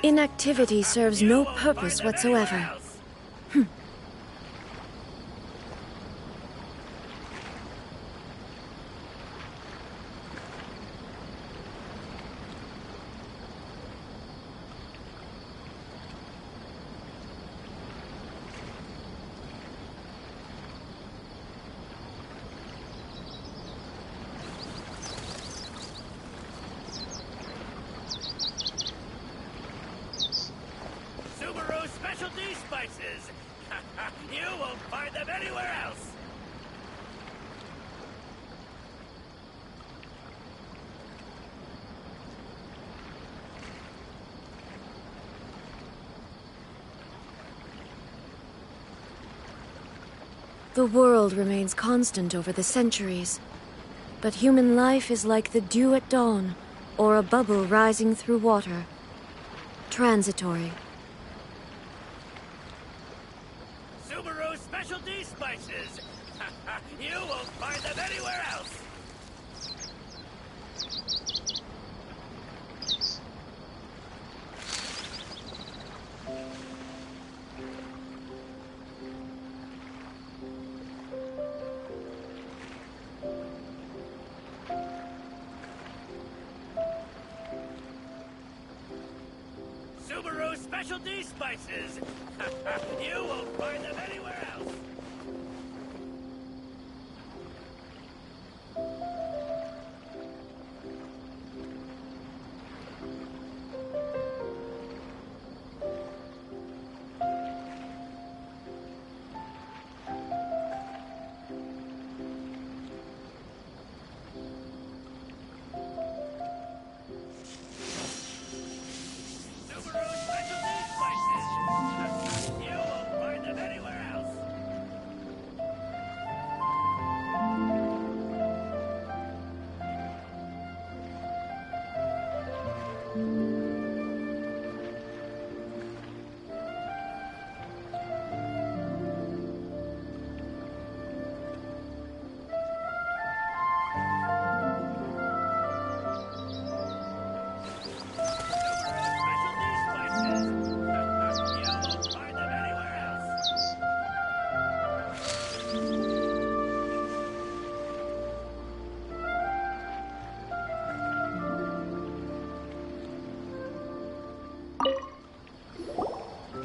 Inactivity serves no purpose whatsoever. Specialty spices! You won't find them anywhere else! The world remains constant over the centuries, but human life is like the dew at dawn, or a bubble rising through water. Transitory. Specialty spices! You won't find them anywhere else! Subaru Specialty Spices! You won't find them anywhere else!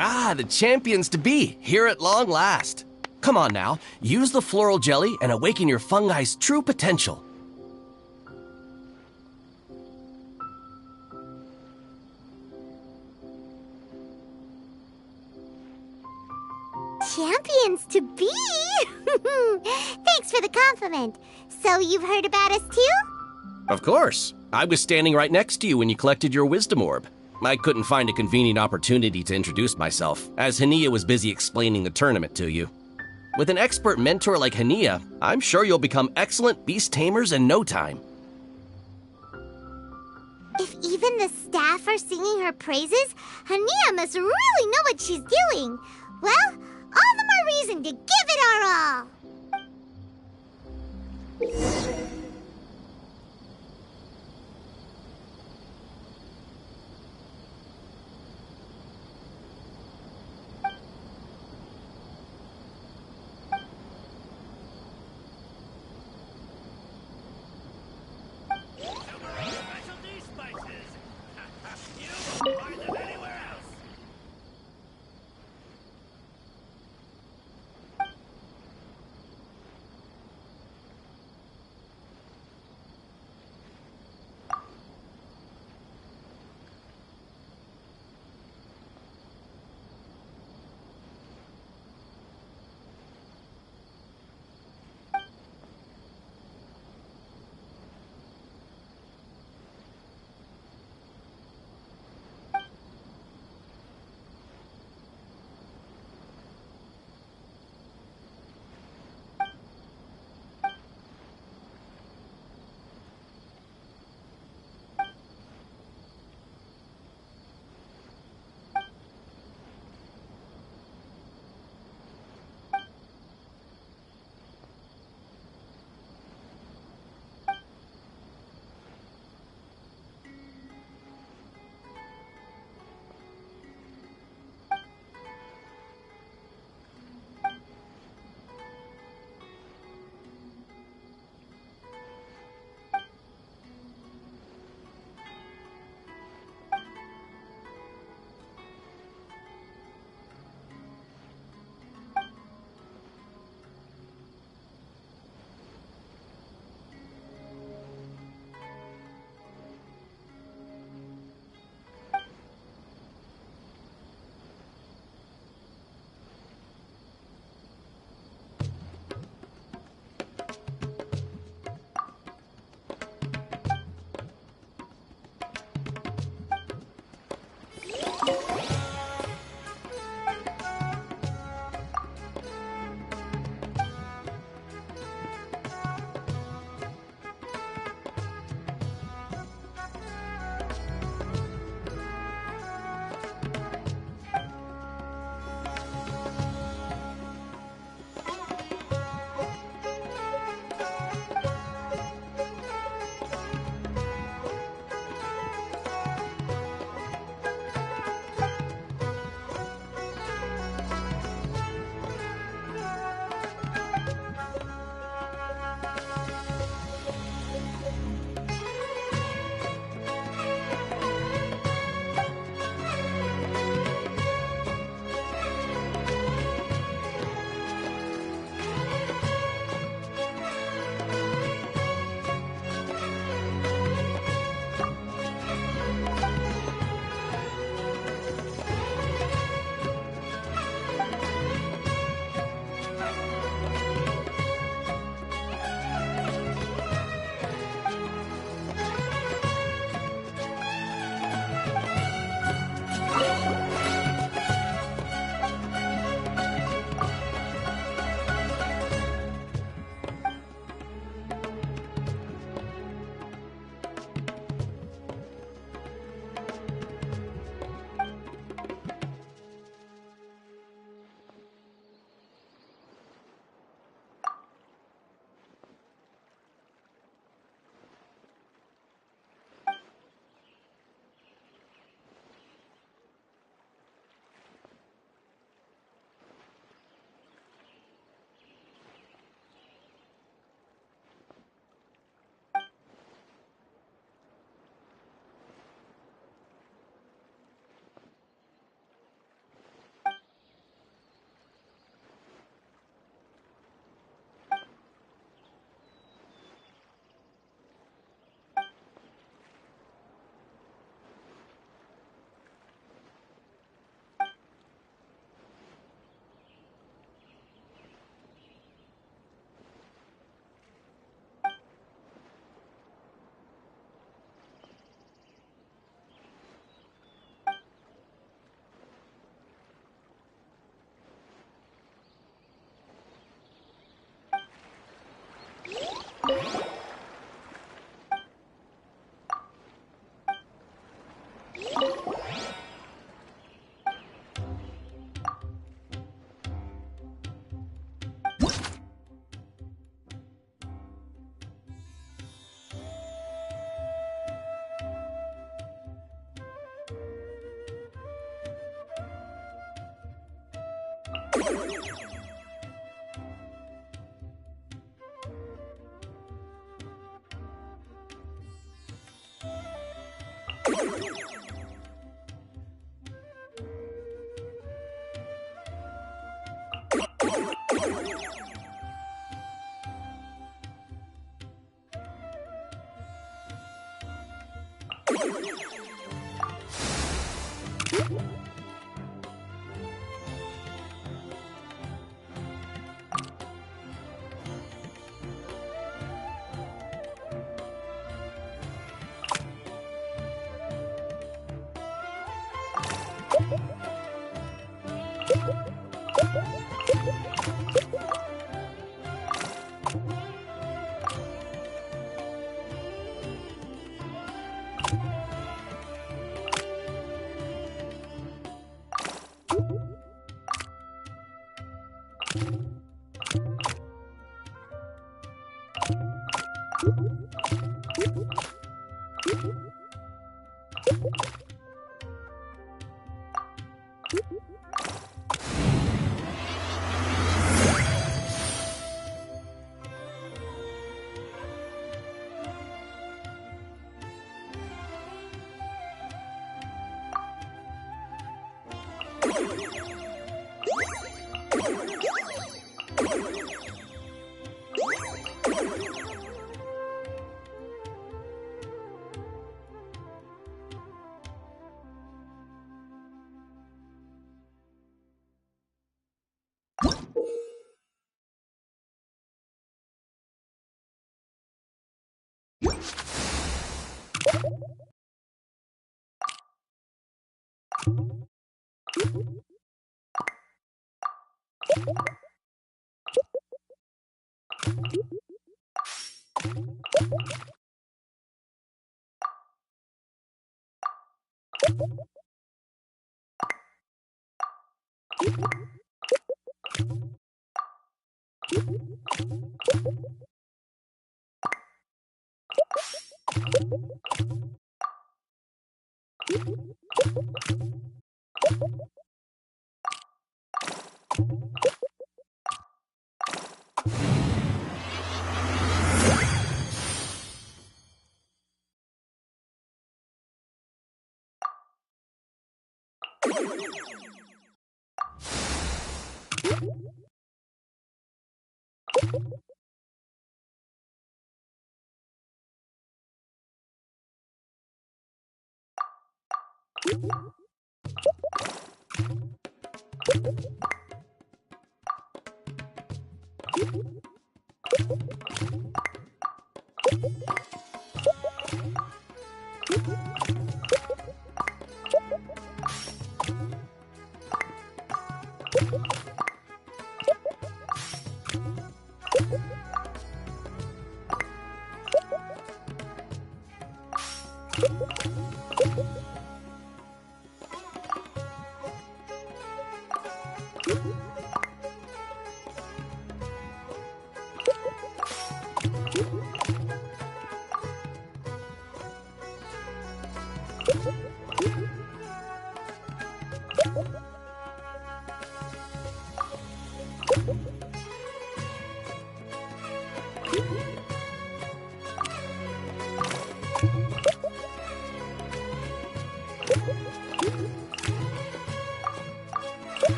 Ah, the champions to be, here at long last. Come on now, use the floral jelly and awaken your fungi's true potential. Champions to be? Thanks for the compliment. So you've heard about us too? Of course. I was standing right next to you when you collected your wisdom orb. I couldn't find a convenient opportunity to introduce myself, as Hania was busy explaining the tournament to you. With an expert mentor like Hania, I'm sure you'll become excellent beast tamers in no time. If even the staff are singing her praises, Hania must really know what she's doing. Well, all the more reason to give it our all.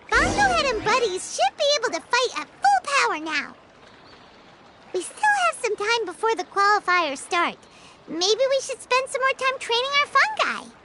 Bongohead and Buddies should be able to fight at full power now. We still have some time before the qualifiers start. Maybe we should spend some more time training our fungi.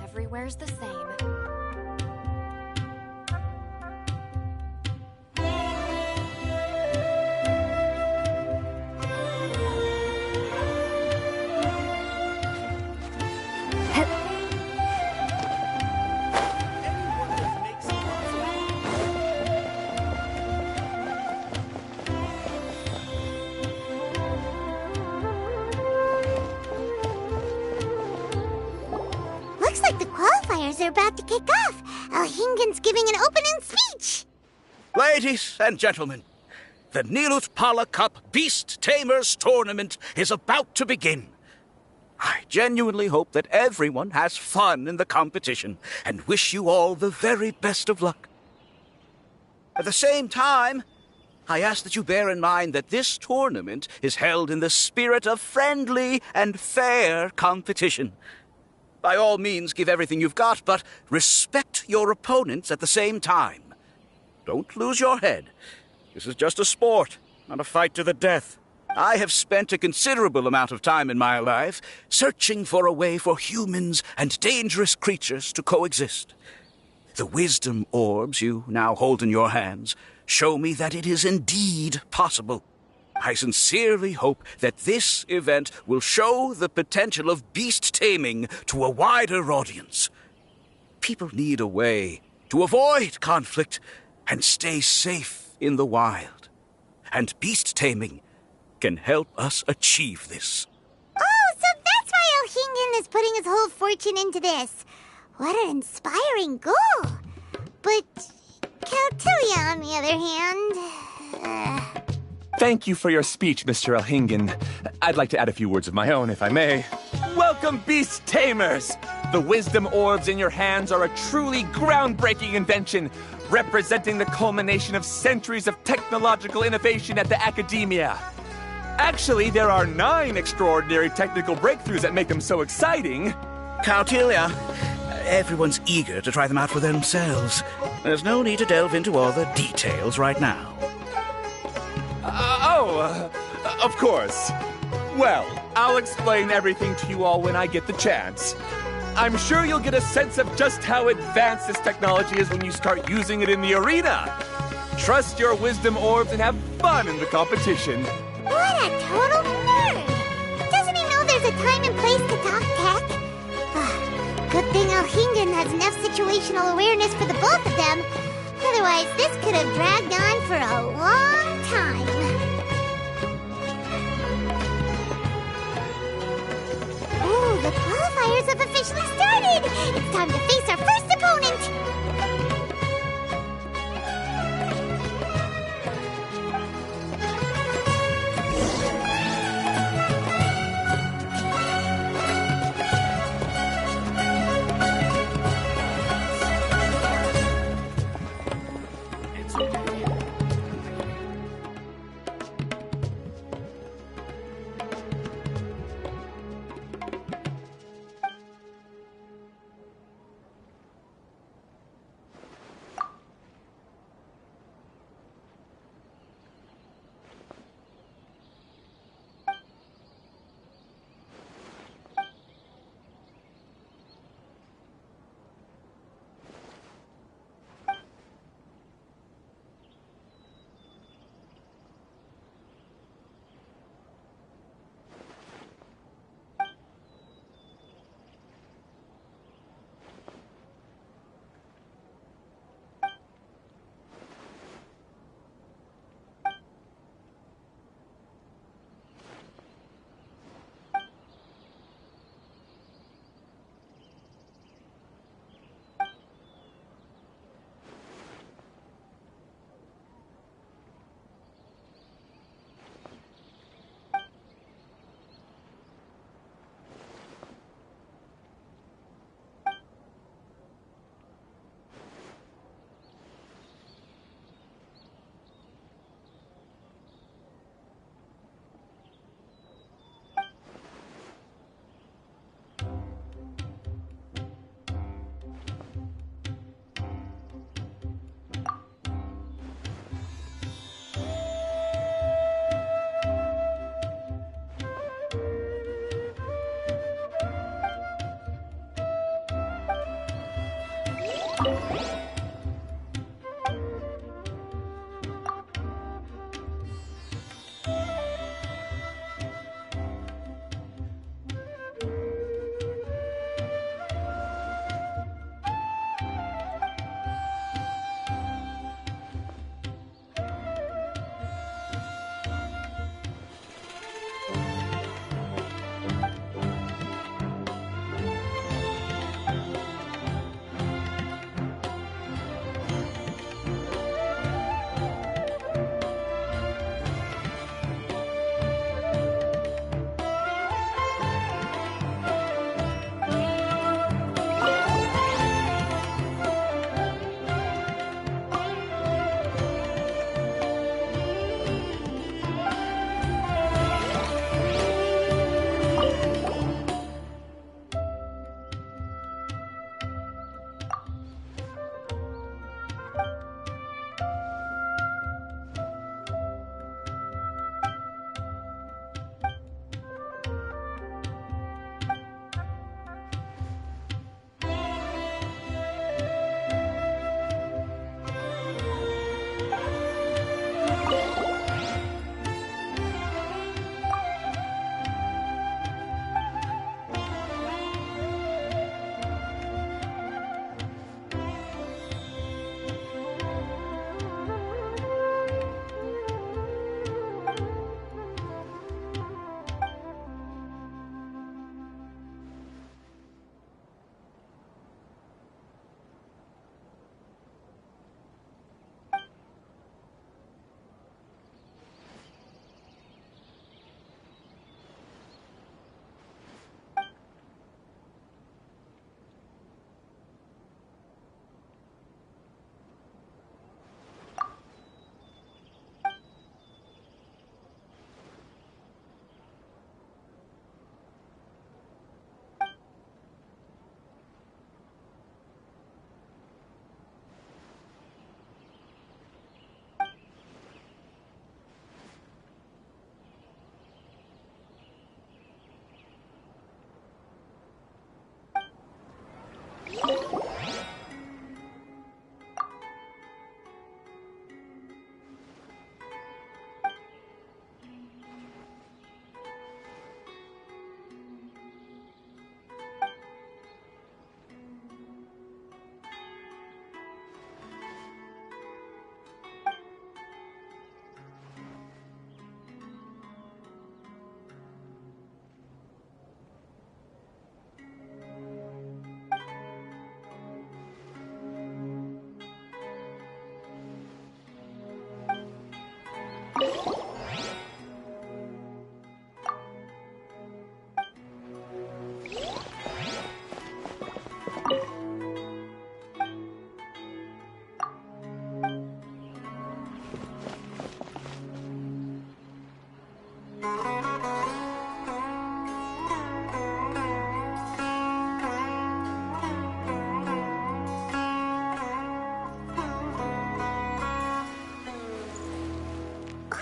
Everywhere's the same. Are about to kick off. Alhingan's giving an opening speech. Ladies and gentlemen, the Nilut Pala Cup Beast Tamers Tournament is about to begin. I genuinely hope that everyone has fun in the competition and wish you all the very best of luck. At the same time, I ask that you bear in mind that this tournament is held in the spirit of friendly and fair competition. By all means, give everything you've got, but respect your opponents at the same time. Don't lose your head. This is just a sport, not a fight to the death. I have spent a considerable amount of time in my life searching for a way for humans and dangerous creatures to coexist. The wisdom orbs you now hold in your hands show me that it is indeed possible. I sincerely hope that this event will show the potential of beast taming to a wider audience. People need a way to avoid conflict and stay safe in the wild. And beast taming can help us achieve this. Oh, so that's why Alhingan is putting his whole fortune into this. What an inspiring goal. But Caltilia, on the other hand... Thank you for your speech, Mr. Elhingen. I'd like to add a few words of my own, if I may. Welcome, Beast Tamers! The wisdom orbs in your hands are a truly groundbreaking invention, representing the culmination of centuries of technological innovation at the academia. Actually, there are 9 extraordinary technical breakthroughs that make them so exciting. Cautelia, everyone's eager to try them out for themselves. There's no need to delve into all the details right now. Of course. Well, I'll explain everything to you all when I get the chance. I'm sure you'll get a sense of just how advanced this technology is when you start using it in the arena. Trust your wisdom orbs and have fun in the competition. What a total nerd! Doesn't he know there's a time and place to talk tech? Good thing Elhingen has enough situational awareness for the both of them. Otherwise, this could have dragged on for a long time. Oh, the qualifiers have officially started! It's time to face our first opponent!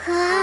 Ah.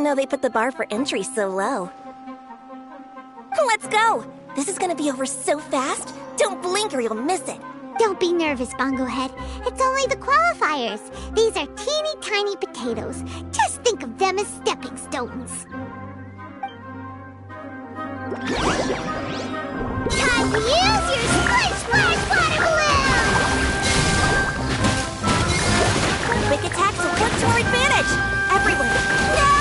didn't know they put the bar for entry so low. Let's go! This is gonna be over so fast. Don't blink or you'll miss it. Don't be nervous, Bonglehead. It's only the qualifiers. These are teeny tiny potatoes. Just think of them as stepping stones. Time to use your Splish Splash Water Balloon! Quick attacks will work to our advantage! Everyone, now!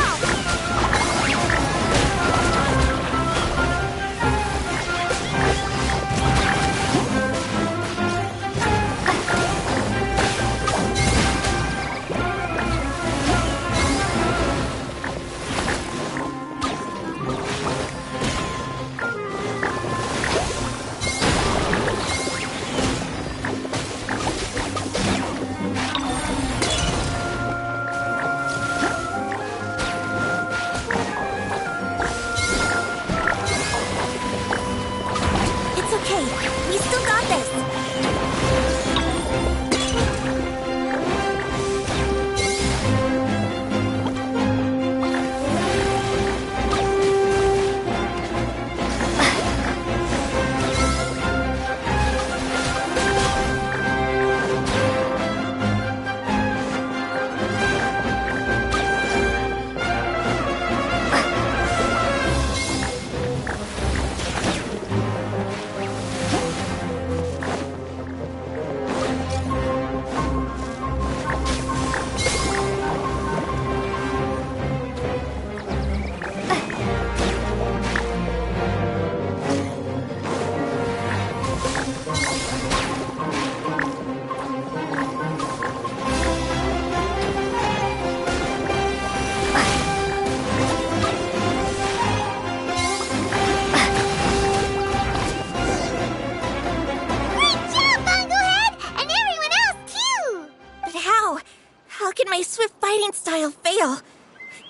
Style fail.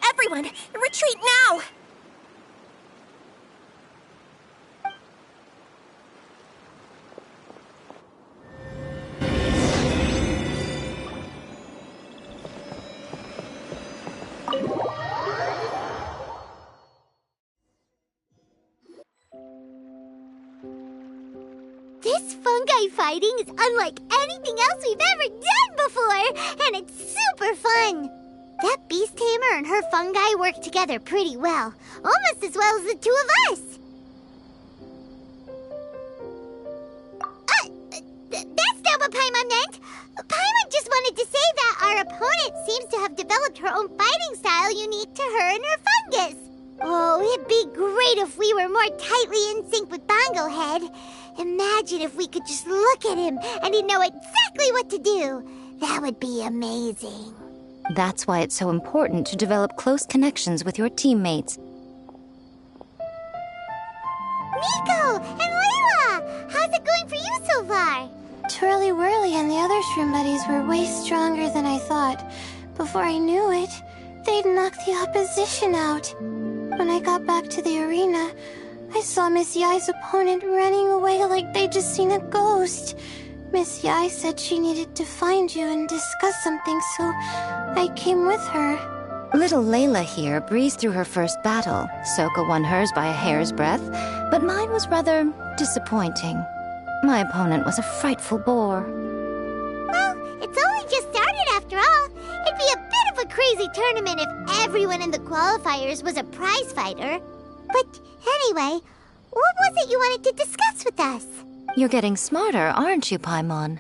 Everyone, retreat now! This fungi fighting is unlike anything else we've ever done before, and it's super fun. That beast tamer and her fungi work together pretty well, almost as well as the two of us. That's not what Paimon meant. Paimon just wanted to say that our opponent seems to have developed her own fighting style unique to her and her fungus. Oh, it'd be great if we were more tightly in sync with Bonglehead. Imagine if we could just look at him and he'd know exactly what to do. That would be amazing. That's why it's so important to develop close connections with your teammates. Nico and Layla! How's it going for you so far? Twirly Whirly and the other shroom buddies were way stronger than I thought. Before I knew it, they'd knocked the opposition out. When I got back to the arena, I saw Miss Yai's opponent running away like they'd just seen a ghost. Miss Yai said she needed to find you and discuss something, so I came with her. Little Layla here breezed through her first battle. Soka won hers by a hair's breadth, but mine was rather disappointing. My opponent was a frightful bore. Well, it's only just started after all. It'd be a bit of a crazy tournament if everyone in the qualifiers was a prize fighter. But anyway, what was it you wanted to discuss with us? You're getting smarter, aren't you, Paimon?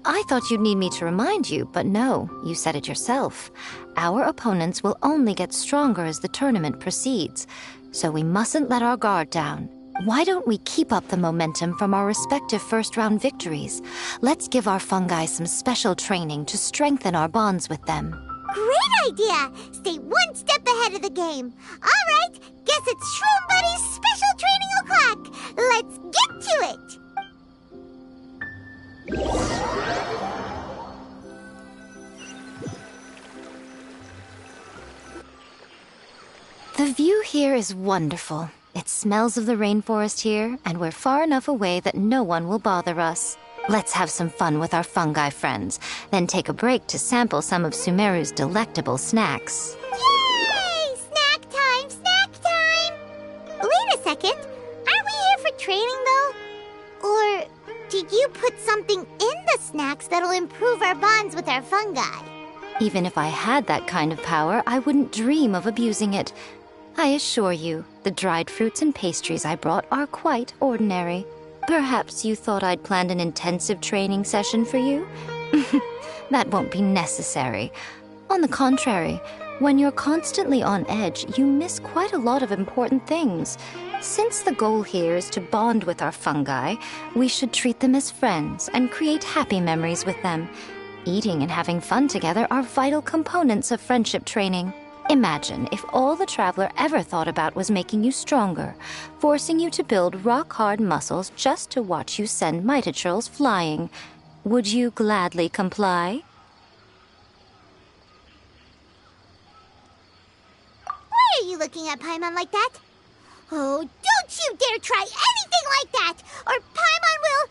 I thought you'd need me to remind you, but no, you said it yourself. Our opponents will only get stronger as the tournament proceeds, so we mustn't let our guard down. Why don't we keep up the momentum from our respective first-round victories? Let's give our fungi some special training to strengthen our bonds with them. Great idea! Stay one step ahead of the game. All right, guess it's Shroom Buddy's special training o'clock. Let's get to it! The view here is wonderful. It smells of the rainforest here, and we're far enough away that no one will bother us. Let's have some fun with our fungi friends, then take a break to sample some of Sumeru's delectable snacks. Yay! Snacks do you put something in the snacks that'll improve our bonds with our fungi? Even if I had that kind of power, I wouldn't dream of abusing it. I assure you, the dried fruits and pastries I brought are quite ordinary. Perhaps you thought I'd planned an intensive training session for you? That won't be necessary. On the contrary, when you're constantly on edge, you miss quite a lot of important things. Since the goal here is to bond with our fungi, we should treat them as friends and create happy memories with them. Eating and having fun together are vital components of friendship training. Imagine if all the Traveler ever thought about was making you stronger, forcing you to build rock-hard muscles just to watch you send Mitatrolls flying. Would you gladly comply? Why are you looking at Paimon like that? Oh, don't you dare try anything like that, or Paimon will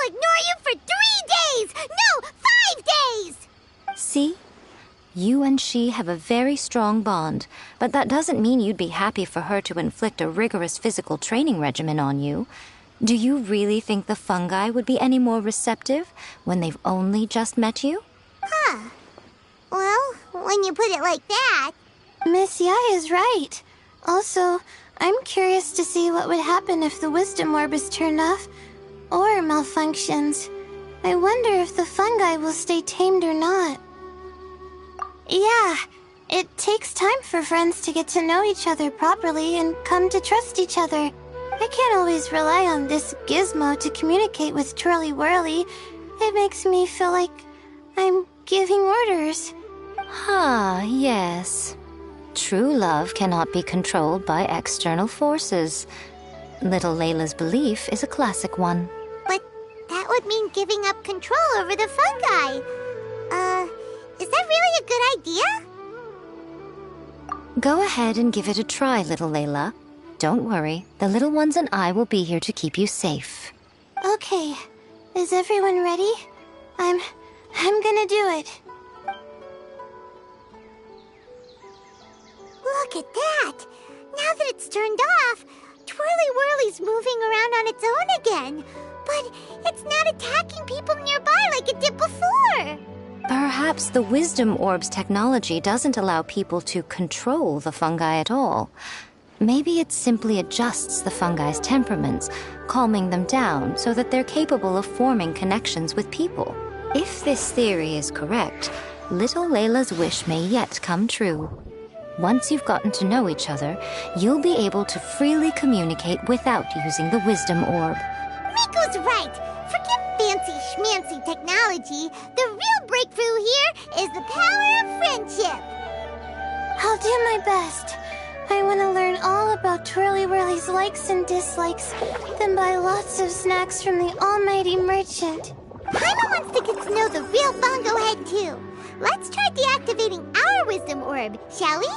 ignore you for 3 days! No, 5 days! See? You and she have a very strong bond, but that doesn't mean you'd be happy for her to inflict a rigorous physical training regimen on you. Do you really think the fungi would be any more receptive when they've only just met you? Huh. Well, when you put it like that... Miss Yai is right. Also, I'm curious to see what would happen if the wisdom orb is turned off or malfunctions. I wonder if the fungi will stay tamed or not. Yeah, it takes time for friends to get to know each other properly and come to trust each other. I can't always rely on this gizmo to communicate with Twirly Whirly. It makes me feel like I'm giving orders. Yes. True love cannot be controlled by external forces. Little Layla's belief is a classic one. But that would mean giving up control over the fungi. Is that really a good idea? Go ahead and give it a try, little Layla. Don't worry, the little ones and I will be here to keep you safe. Okay, is everyone ready? I'm gonna do it. Look at that! Now that it's turned off, Twirly Whirly's moving around on its own again. But it's not attacking people nearby like it did before. Perhaps the Wisdom Orb's technology doesn't allow people to control the fungi at all. Maybe it simply adjusts the fungi's temperaments, calming them down so that they're capable of forming connections with people. If this theory is correct, little Layla's wish may yet come true. Once you've gotten to know each other, you'll be able to freely communicate without using the Wisdom Orb. Miko's right! Forget fancy schmancy technology. The real breakthrough here is the power of friendship. I'll do my best. I want to learn all about Twirly Whirly's likes and dislikes, then buy lots of snacks from the almighty merchant. Paimon wants to get to know the real Bongo Head, too. Let's try deactivating our Wisdom Orb, shall we?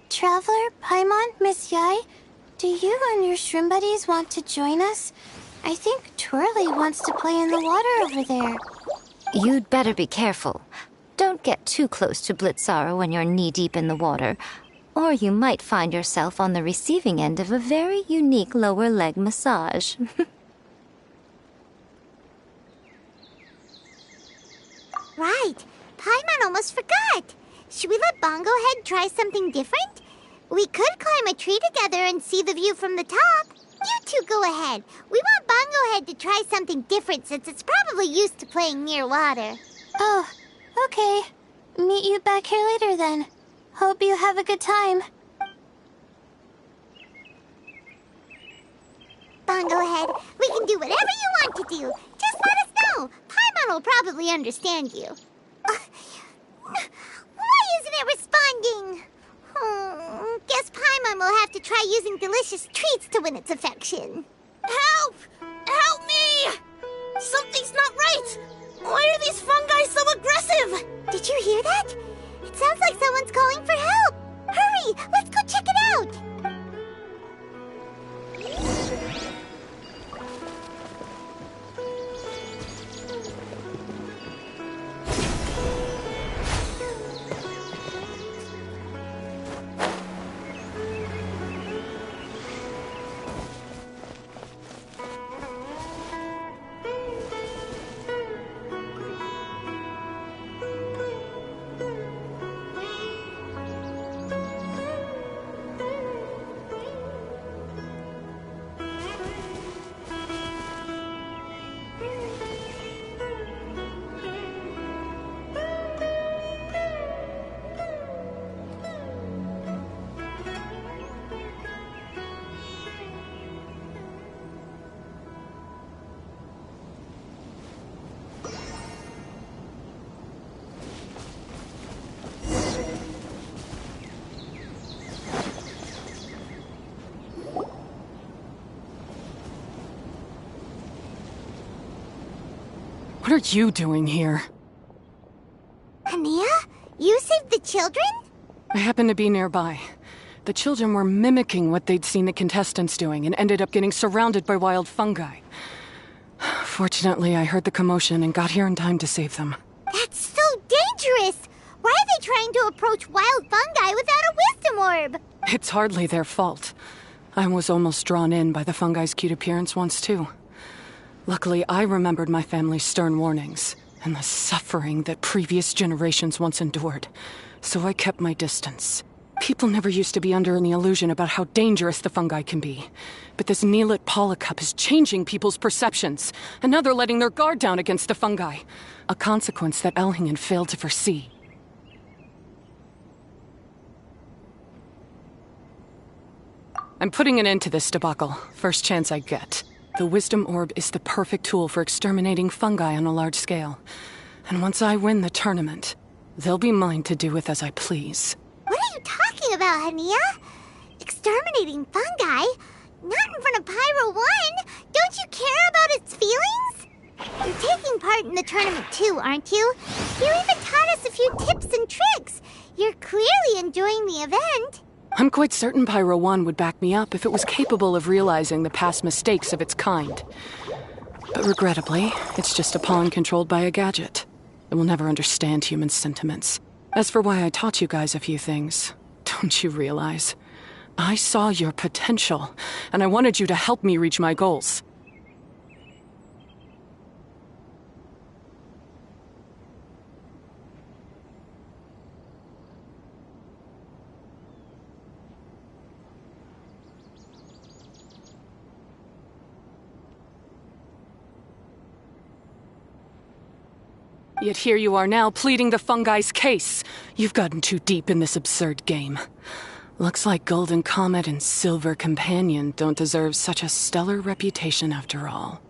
Traveler, Paimon, Miss Yai, do you and your shrimp buddies want to join us? I think Twirly wants to play in the water over there. You'd better be careful. Don't get too close to Blitzara when you're knee-deep in the water, or you might find yourself on the receiving end of a very unique lower leg massage. Right. Paimon almost forgot. Should we let Bongo Head try something different? We could climb a tree together and see the view from the top. You two go ahead. We want Bongo Head to try something different since it's probably used to playing near water. Oh, okay. Meet you back here later then. Hope you have a good time. Bongo Head, we can do whatever you want to do. Just let us know. Paimon will probably understand you. Why isn't it responding? Guess Paimon will have to try using delicious treats to win its affection. Help! Help me! Something's not right! Why are these fungi so aggressive? Did you hear that? It sounds like someone's calling for help. Hurry, let's go check it out. What are you doing here? Hania? You saved the children? I happened to be nearby. The children were mimicking what they'd seen the contestants doing and ended up getting surrounded by wild fungi. Fortunately, I heard the commotion and got here in time to save them. That's so dangerous! Why are they trying to approach wild fungi without a wisdom orb? It's hardly their fault. I was almost drawn in by the fungi's cute appearance once, too. Luckily, I remembered my family's stern warnings and the suffering that previous generations once endured, so I kept my distance. People never used to be under any illusion about how dangerous the fungi can be. But this Neelit polycup is changing people's perceptions, and now they're letting their guard down against the fungi. A consequence that Elhingen failed to foresee. I'm putting an end to this debacle, first chance I get. The Wisdom Orb is the perfect tool for exterminating fungi on a large scale. And once I win the tournament, they'll be mine to do with as I please. What are you talking about, Hania? Exterminating fungi? Not in front of Pyro 1! Don't you care about its feelings? You're taking part in the tournament too, aren't you? You even taught us a few tips and tricks. You're clearly enjoying the event. I'm quite certain Pyro 1 would back me up if it was capable of realizing the past mistakes of its kind. But regrettably, it's just a pawn controlled by a gadget. It will never understand human sentiments. As for why I taught you guys a few things, don't you realize? I saw your potential, and I wanted you to help me reach my goals. Yet here you are now, pleading the fungi's case. You've gotten too deep in this absurd game. Looks like Golden Comet and Silver Companion don't deserve such a stellar reputation after all.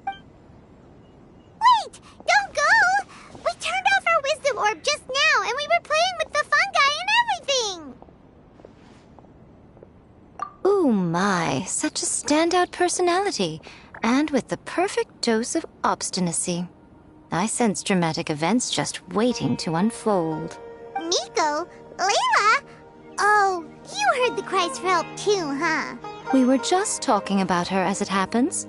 Wait! Don't go! We turned off our wisdom orb just now, and we were playing with the fungi and everything! Ooh my, such a standout personality. And with the perfect dose of obstinacy. I sense dramatic events just waiting to unfold. Nico? Layla? Oh, you heard the cries for help too, huh? We were just talking about her as it happens.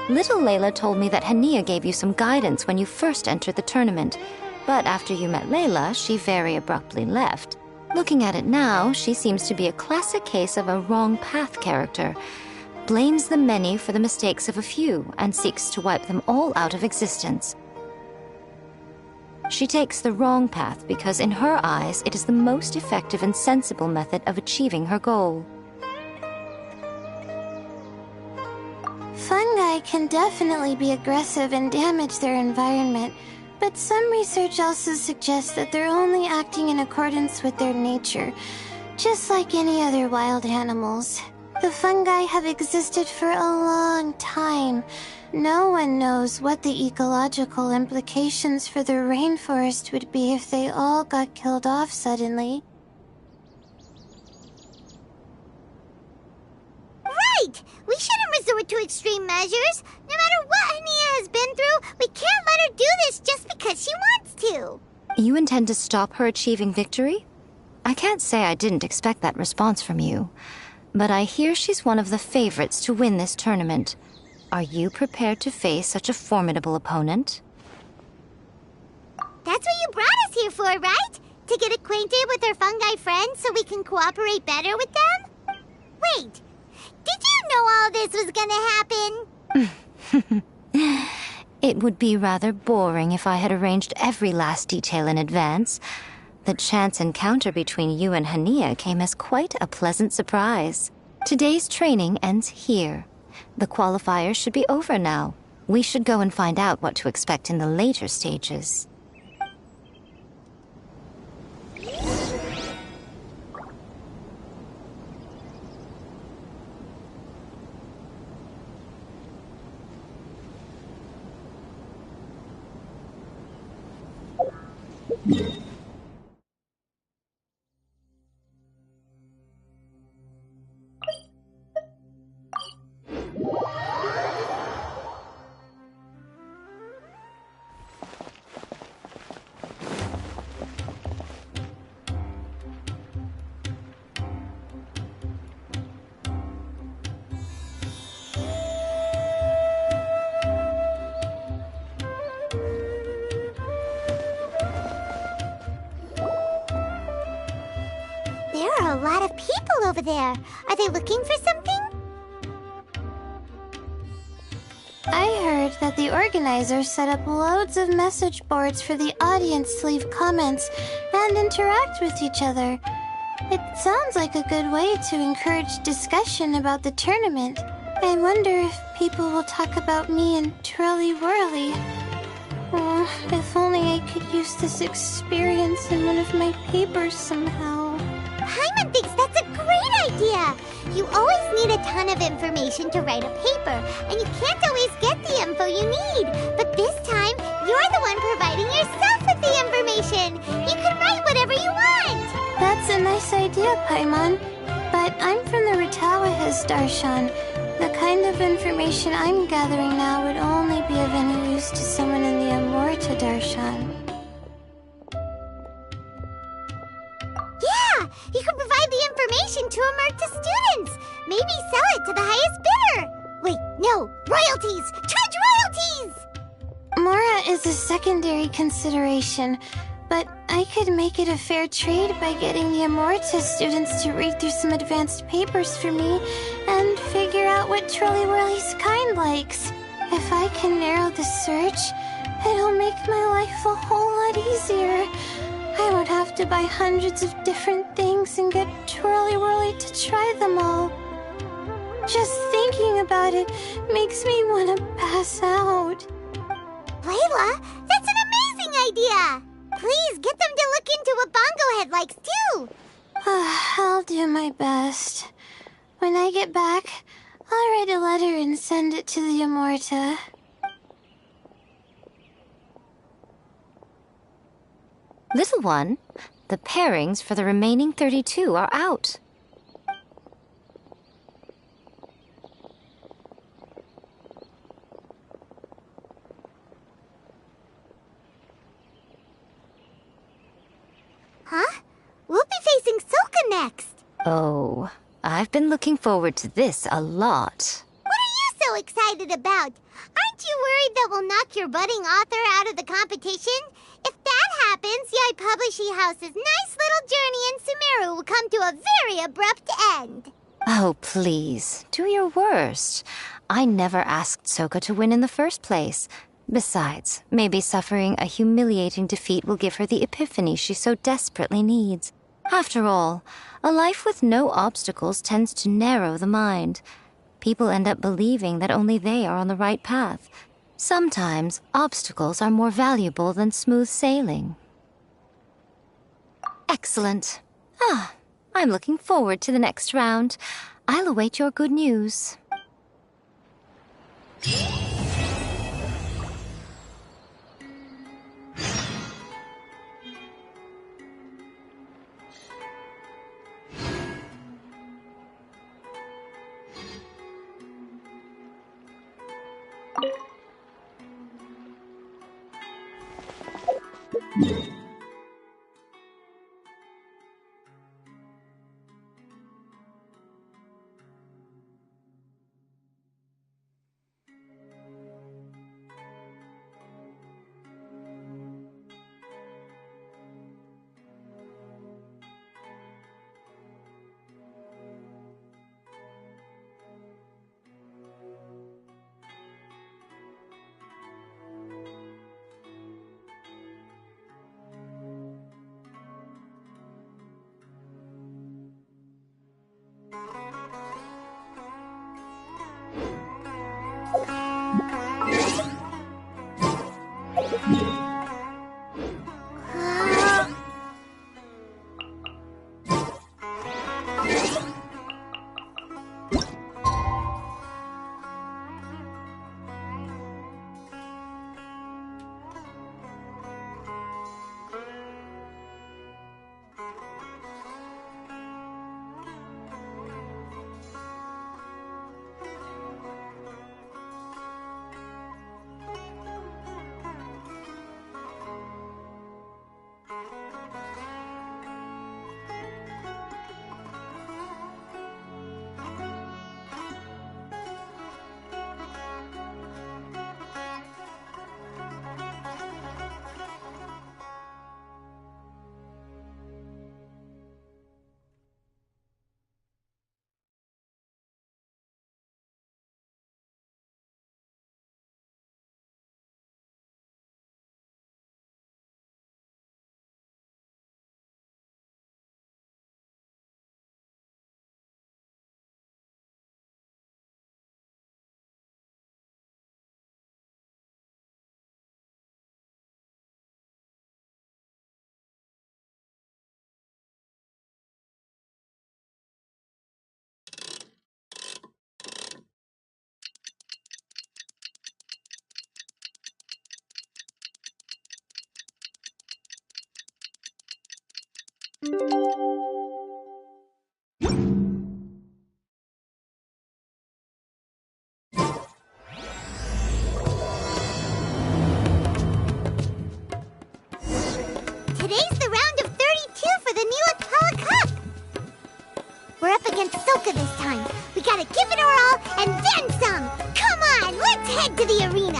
Little Layla told me that Hania gave you some guidance when you first entered the tournament. But after you met Layla, she very abruptly left. Looking at it now, she seems to be a classic case of a wrong path character. Blames the many for the mistakes of a few and seeks to wipe them all out of existence. She takes the wrong path because in her eyes it is the most effective and sensible method of achieving her goal. Fungi can definitely be aggressive and damage their environment, but some research also suggests that they're only acting in accordance with their nature, just like any other wild animals. The fungi have existed for a long time. No one knows what the ecological implications for the rainforest would be if they all got killed off suddenly. Right! We shouldn't resort to extreme measures. No matter what Hania has been through, we can't let her do this just because she wants to. You intend to stop her achieving victory? I can't say I didn't expect that response from you. But I hear she's one of the favorites to win this tournament. Are you prepared to face such a formidable opponent? That's what you brought us here for, right? To get acquainted with our fungi friends so we can cooperate better with them? Wait, did you know all this was gonna happen? It would be rather boring if I had arranged every last detail in advance. The chance encounter between you and Hania came as quite a pleasant surprise. Today's training ends here. The qualifiers should be over now. We should go and find out what to expect in the later stages. lot of people over there. Are they looking for something? I heard that the organizers set up loads of message boards for the audience to leave comments and interact with each other. It sounds like a good way to encourage discussion about the tournament. I wonder if people will talk about me and Twirly Whirly. Oh, if only I could use this experience in one of my papers somehow. Paimon thinks that's a great idea! You always need a ton of information to write a paper, and you can't always get the info you need. But this time, you're the one providing yourself with the information! You can write whatever you want! That's a nice idea, Paimon. But I'm from the Ratawahes, Darshan. The kind of information I'm gathering now would only be of any use to someone in the Amorta, Darshan. Yeah! You can provide the information to Amorta students! Maybe sell it to the highest bidder! Wait, no! Royalties! Charge royalties! Mora is a secondary consideration, but I could make it a fair trade by getting the Amorta students to read through some advanced papers for me and figure out what Twirly Whirly's kind likes. If I can narrow the search, it'll make my life a whole lot easier. I won't have to buy hundreds of different things and get Twirly Whirly to try them all. Just thinking about it makes me want to pass out. Layla, that's an amazing idea! Please get them to look into what Bongo Head likes too! I'll do my best. When I get back, I'll write a letter and send it to the Amorta. Little one, the pairings for the remaining 32 are out. Huh? We'll be facing Soka next! Oh, I've been looking forward to this a lot. What are you so excited about? Aren't you worried that we'll knock your budding author out of the competition? If that happens, Yai Publishing House's nice little journey in Sumeru will come to a very abrupt end. Oh, please, do your worst. I never asked Soka to win in the first place. Besides, maybe suffering a humiliating defeat will give her the epiphany she so desperately needs. After all, a life with no obstacles tends to narrow the mind. People end up believing that only they are on the right path. Sometimes, obstacles are more valuable than smooth sailing. Excellent. I'm looking forward to the next round. I'll await your good news. head to the arena!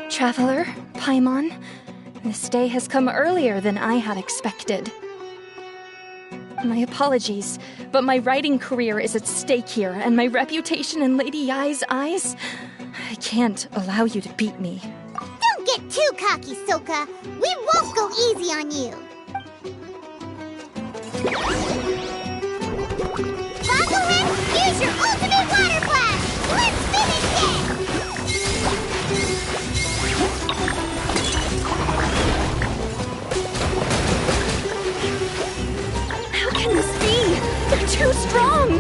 Traveler, Paimon, this day has come earlier than I had expected. My apologies, but my writing career is at stake here, and my reputation in Lady Yai's eyes, I can't allow you to beat me. Don't get too cocky, Soka. We won't go easy on you. Fungus, use your ultimate water blast! Let's finish it! How can this be? They're too strong!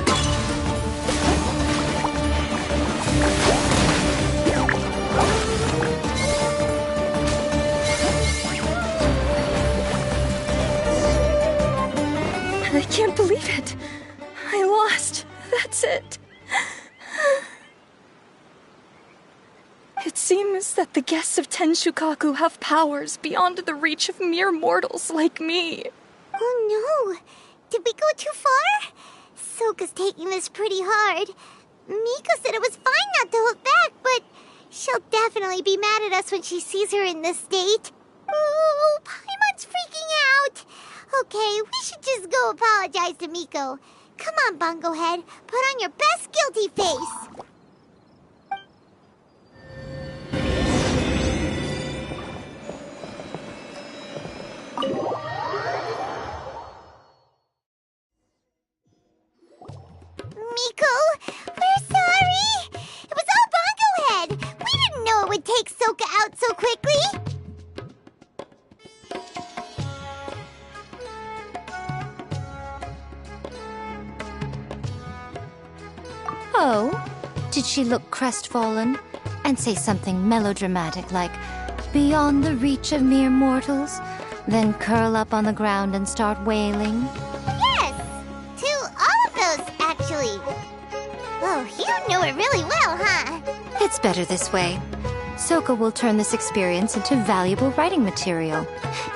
I can't believe it. I lost. That's it. It seems that the guests of Tenshukaku have powers beyond the reach of mere mortals like me. Oh no! Did we go too far? Soka's taking this pretty hard. Miko said it was fine not to look back, but she'll definitely be mad at us when she sees her in this state. Oh, Paimon's freaking out. Okay, we should just go apologize to Miko. Come on, Bungo Head. Put on your best guilty face. Miko, we're sorry. It was all Bungo Head. We didn't know it would take Soka out so quickly. Oh? Did she look crestfallen and say something melodramatic like, "Beyond the reach of mere mortals," then curl up on the ground and start wailing? Yes! To all of those, actually. Oh, you knew it really well, huh? It's better this way. Soka will turn this experience into valuable writing material.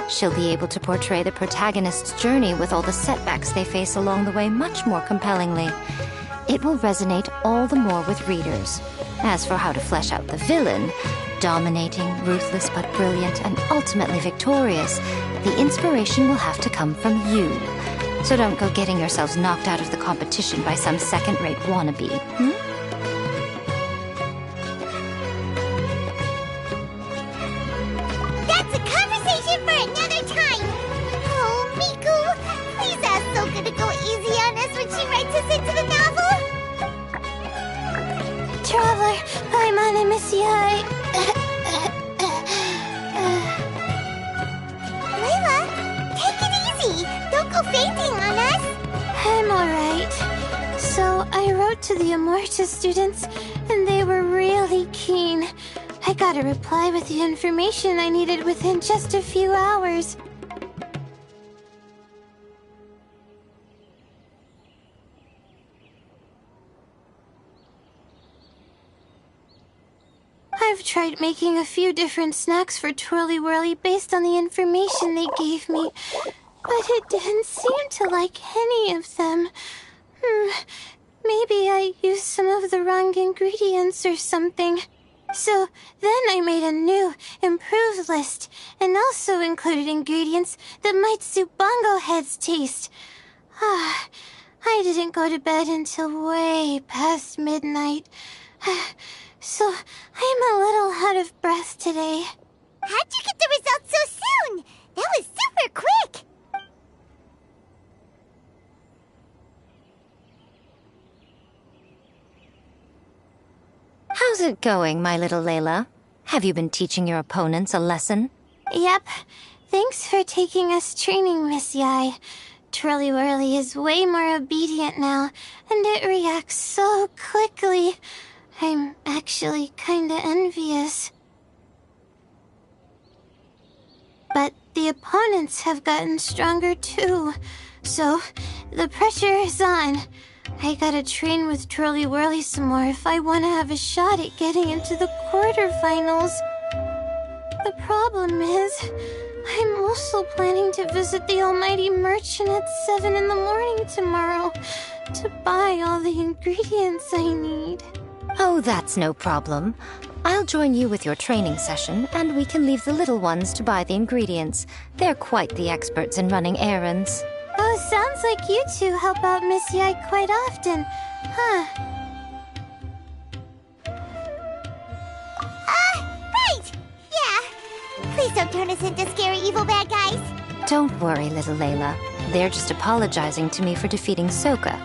She'll be able to portray the protagonist's journey with all the setbacks they face along the way much more compellingly. It will resonate all the more with readers. As for how to flesh out the villain, dominating, ruthless but brilliant, and ultimately victorious, the inspiration will have to come from you. So don't go getting yourselves knocked out of the competition by some second-rate wannabe, That's a conversation for another time! Oh, Miku, please ask Soka to go easy on us when she writes us into the novel! Traveler, Paimon and Miss Yai. Layla, take it easy! Don't go fainting on us! I'm alright. So, I wrote to the Amorta students, and they were really keen. I got a reply with the information I needed within just a few hours. I've tried making a few different snacks for Twirly Whirly based on the information they gave me, but it didn't seem to like any of them. Maybe I used some of the wrong ingredients or something. So then I made a new, improved list, and also included ingredients that might suit Bongo Head's taste. I didn't go to bed until way past midnight. So I'm a little out of breath today. How'd you get the results so soon? That was super quick! How's it going, my little Layla? Have you been teaching your opponents a lesson? Yep. Thanks for taking us training, Miss Yai. Twirly Whirly is way more obedient now, and it reacts so quickly. I'm actually kinda envious. But the opponents have gotten stronger too, so the pressure is on. I gotta train with Twirly Whirly some more if I want to have a shot at getting into the quarterfinals. The problem is, I'm also planning to visit the Almighty Merchant at 7 in the morning tomorrow to buy all the ingredients I need. Oh, that's no problem. I'll join you with your training session, and we can leave the little ones to buy the ingredients. They're quite the experts in running errands. Oh, sounds like you two help out Miss Yai quite often, huh? Right! Yeah. Please don't turn us into scary evil bad guys. Don't worry, little Layla. They're just apologizing to me for defeating Soka.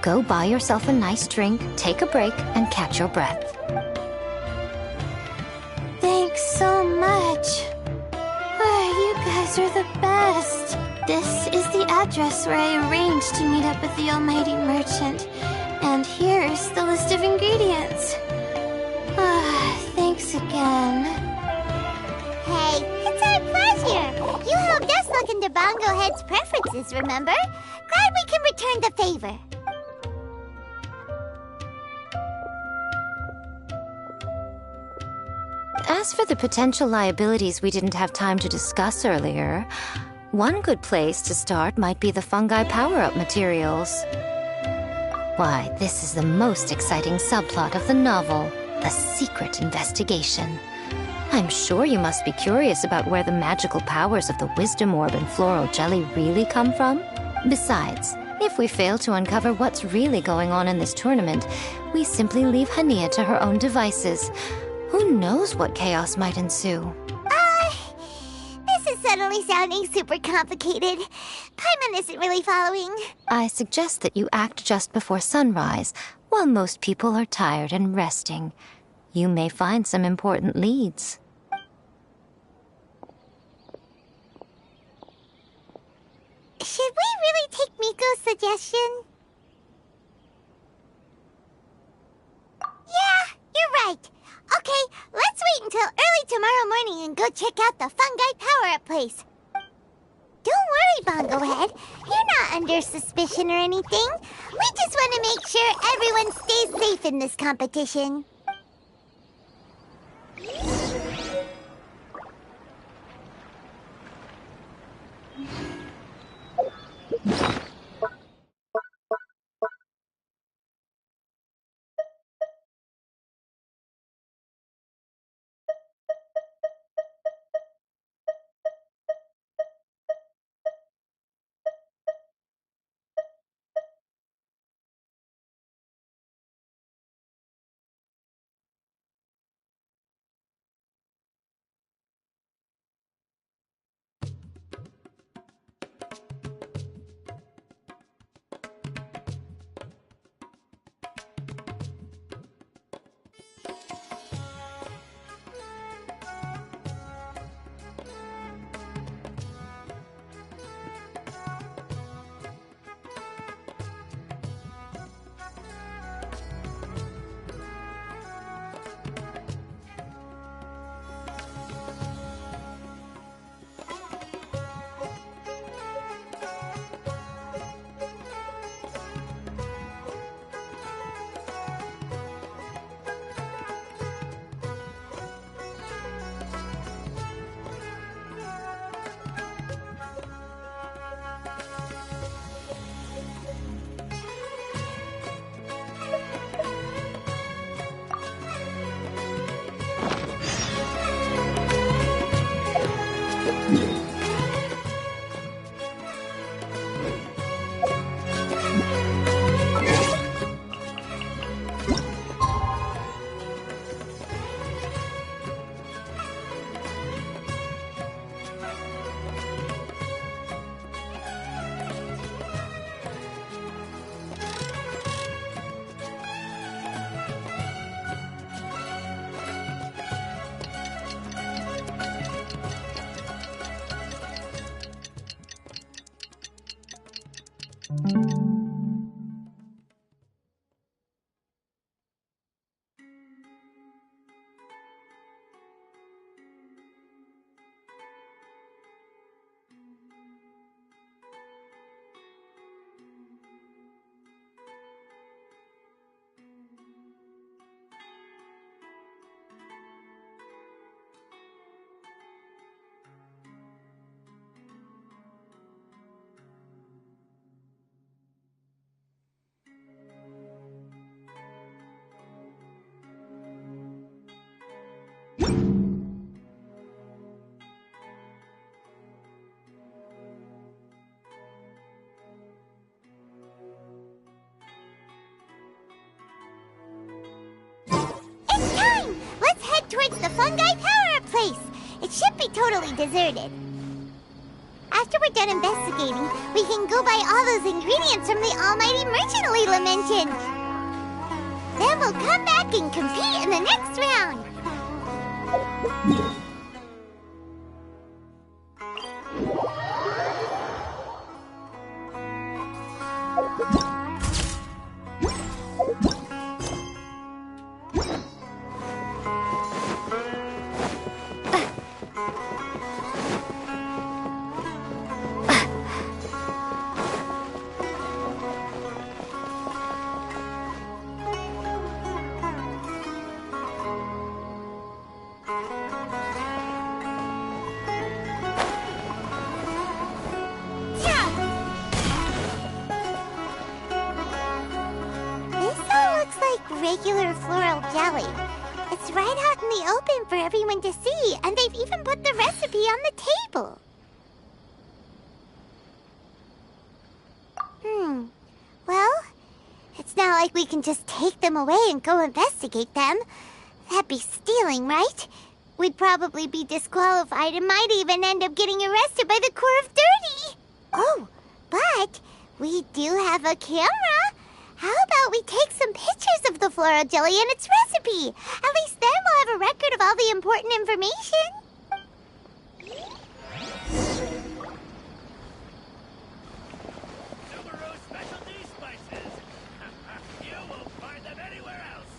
Go buy yourself a nice drink, take a break, and catch your breath. Thanks so much. You guys are the best. This is the address where I arranged to meet up with the Almighty Merchant. And here's the list of ingredients. Thanks again. Hey, it's our pleasure. You helped us look into Bongo Head's preferences, remember? Glad we can return the favor. As for the potential liabilities we didn't have time to discuss earlier, one good place to start might be the fungi power-up materials. Why, this is the most exciting subplot of the novel, a secret investigation. I'm sure you must be curious about where the magical powers of the Wisdom Orb and Floral Jelly really come from. Besides, if we fail to uncover what's really going on in this tournament, we simply leave Hania to her own devices. Who knows what chaos might ensue? This is suddenly sounding super complicated. Paimon isn't really following. I suggest that you act just before sunrise, while most people are tired and resting. You may find some important leads. Should we really take Miko's suggestion? until early tomorrow morning and go check out the fungi power-up place. Don't worry, Bongo Head. You're not under suspicion or anything. We just want to make sure everyone stays safe in this competition. Towards the fungi power-up place. It should be totally deserted. After we're done investigating, we can go buy all those ingredients from the almighty merchant Leela mentioned. Then we'll come back and compete in the next round. Regular floral jelly. It's right out in the open for everyone to see, and they've even put the recipe on the table. Well, it's not like we can just take them away and go investigate them. That'd be stealing, right? We'd probably be disqualified and might even end up getting arrested by the Corps of Dirty. Oh, but we do have a camera. How about we take some pictures of the floral jelly and its recipe? At least then we'll have a record of all the important information. Subaru specialty spices. You won't find them anywhere else.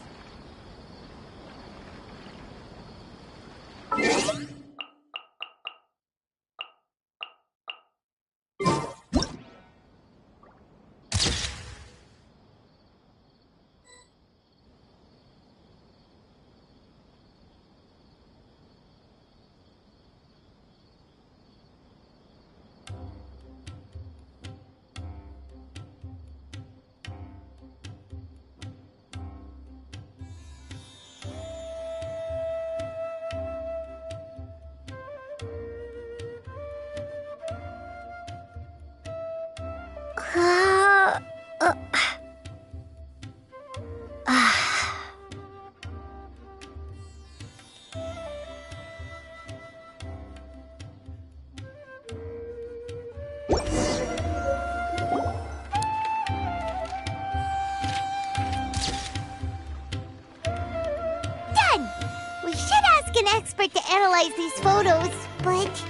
an expert to analyze these photos, but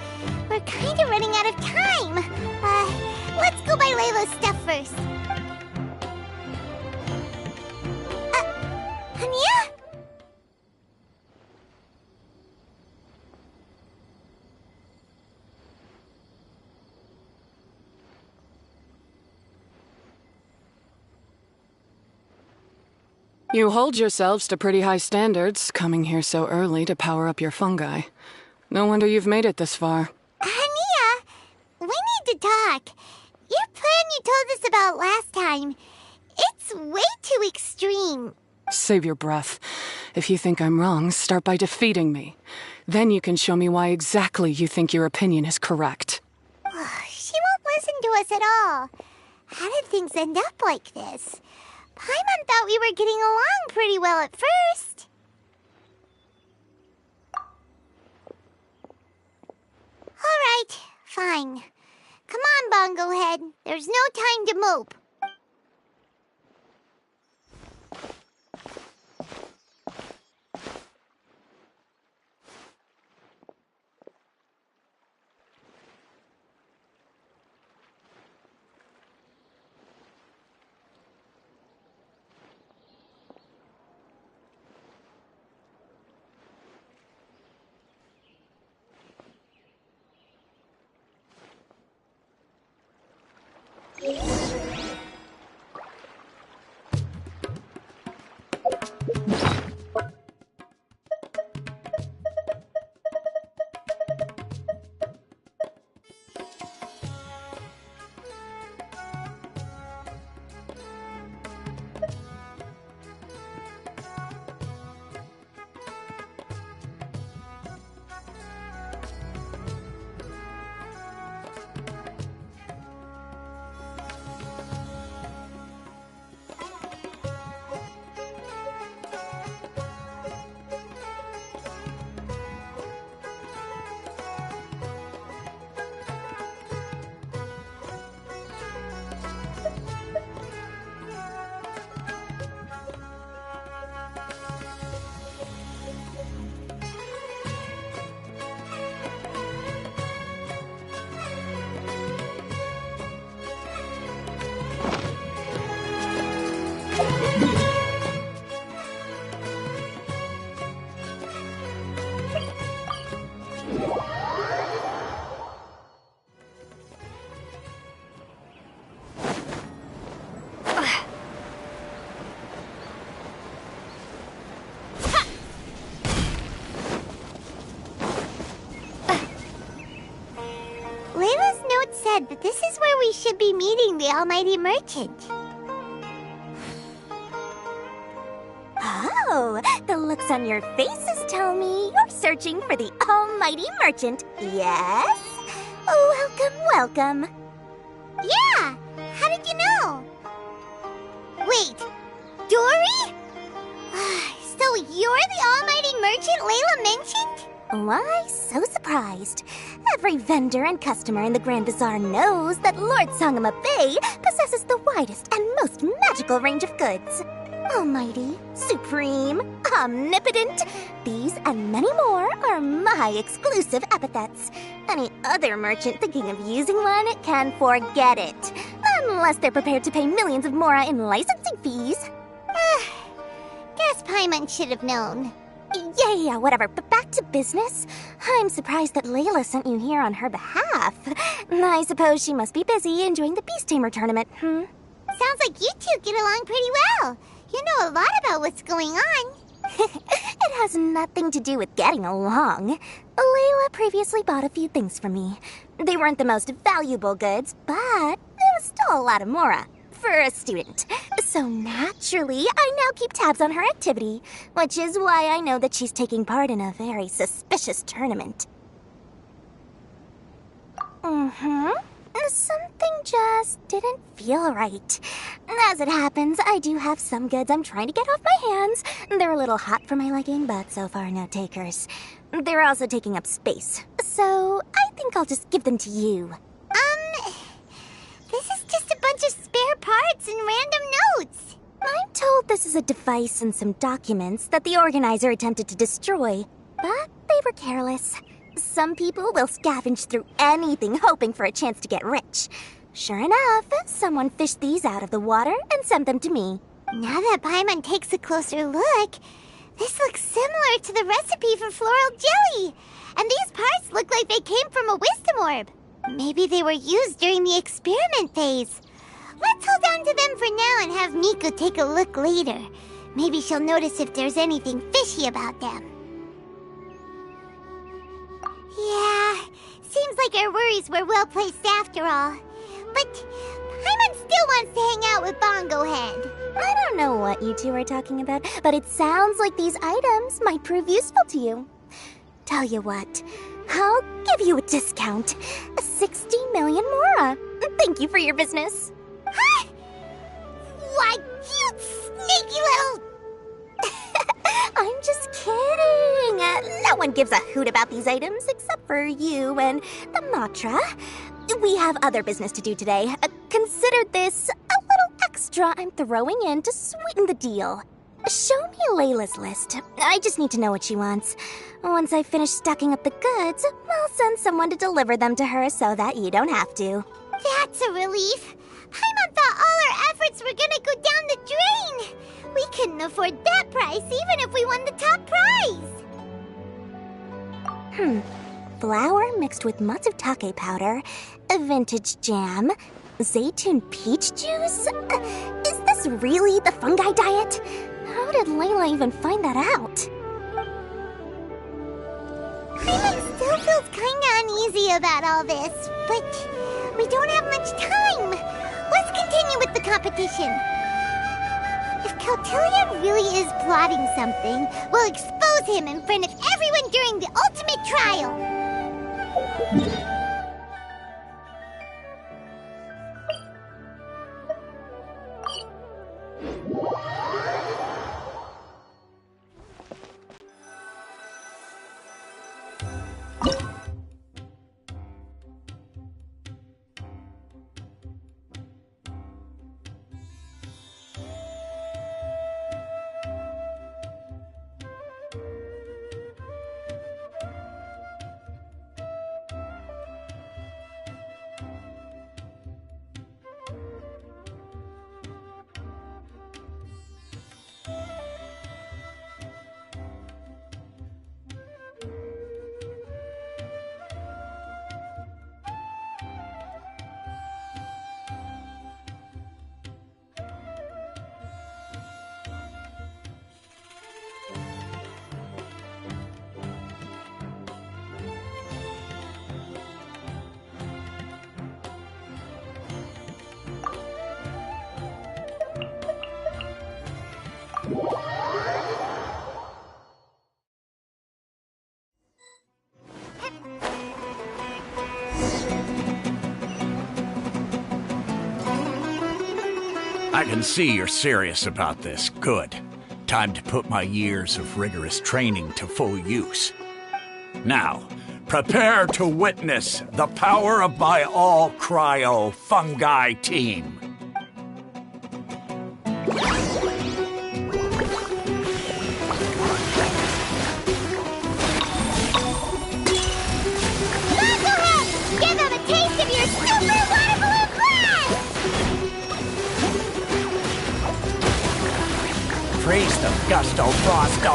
we're kind of running out of time. Let's go by Layla's stuff first. Hania? You hold yourselves to pretty high standards, coming here so early to power up your fungi. No wonder you've made it this far. Hania, we need to talk. Your plan you told us about last time, it's way too extreme. Save your breath. If you think I'm wrong, start by defeating me. Then you can show me why exactly you think your opinion is correct. She won't listen to us at all. How did things end up like this? Paimon thought we were getting along pretty well at first. All right, fine. Come on, Bongo Head. There's no time to mope. Layla's note said that this is where we should be meeting the Almighty Merchant. Oh, the looks on your faces tell me you're searching for the Almighty Merchant, yes? Welcome, welcome. Yeah! How did you know? Wait, Dory? So you're the Almighty Merchant Layla mentioned? Why so surprised? Every vendor and customer in the Grand Bazaar knows that Lord Sangama Bay possesses the widest and most magical range of goods. Almighty, supreme, omnipotent, these and many more are my exclusive epithets. Any other merchant thinking of using one can forget it, unless they're prepared to pay millions of mora in licensing fees. Guess Paimon should have known. Yeah, whatever, but back to business. I'm surprised that Layla sent you here on her behalf. I suppose she must be busy enjoying the Beast Tamer tournament, Sounds like you two get along pretty well. You know a lot about what's going on. It has nothing to do with getting along. Layla previously bought a few things from me. They weren't the most valuable goods, but it was still a lot of mora for a student. So naturally, I now keep tabs on her activity, which is why I know that she's taking part in a very suspicious tournament. Something just didn't feel right. As it happens, I do have some goods I'm trying to get off my hands. They're a little hot for my liking, but so far no takers. They're also taking up space, so I think I'll just give them to you. This is just a bunch of spare parts and random notes. I'm told this is a device and some documents that the organizer attempted to destroy. But they were careless. Some people will scavenge through anything hoping for a chance to get rich. Sure enough, someone fished these out of the water and sent them to me. Now that Paimon takes a closer look, this looks similar to the recipe for floral jelly. And these parts look like they came from a wisdom orb. Maybe they were used during the experiment phase. Let's hold on to them for now and have Miku take a look later. Maybe she'll notice if there's anything fishy about them. Yeah, seems like our worries were well placed after all. But Paimon still wants to hang out with Bongo Head. I don't know what you two are talking about, but it sounds like these items might prove useful to you. Tell you what, I'll give you a discount. 60 million mora. Thank you for your business. Huh? Why, you sneaky little... I'm just kidding. No one gives a hoot about these items except for you and the Matra. We have other business to do today. Consider this a little extra I'm throwing in to sweeten the deal. Show me Layla's list. I just need to know what she wants. Once I finish stocking up the goods, I'll send someone to deliver them to her so that you don't have to. That's a relief. Paimon thought all our efforts were gonna go down the drain. We couldn't afford that price even if we won the top prize. Flour mixed with matsutake powder, a vintage jam, zaytun peach juice? Is this really the fungi diet? How did Layla even find that out? Paimon still feels kinda uneasy about all this, but we don't have much time. Let's continue with the competition. If Cotillard really is plotting something, we'll expose him in front of everyone during the ultimate trial. I can see you're serious about this. Good. Time to put my years of rigorous training to full use. Now, prepare to witness the power of my all-cryo fungi team. Give them a taste of your super water balloon blast! Freeze them, Gusto Frosto!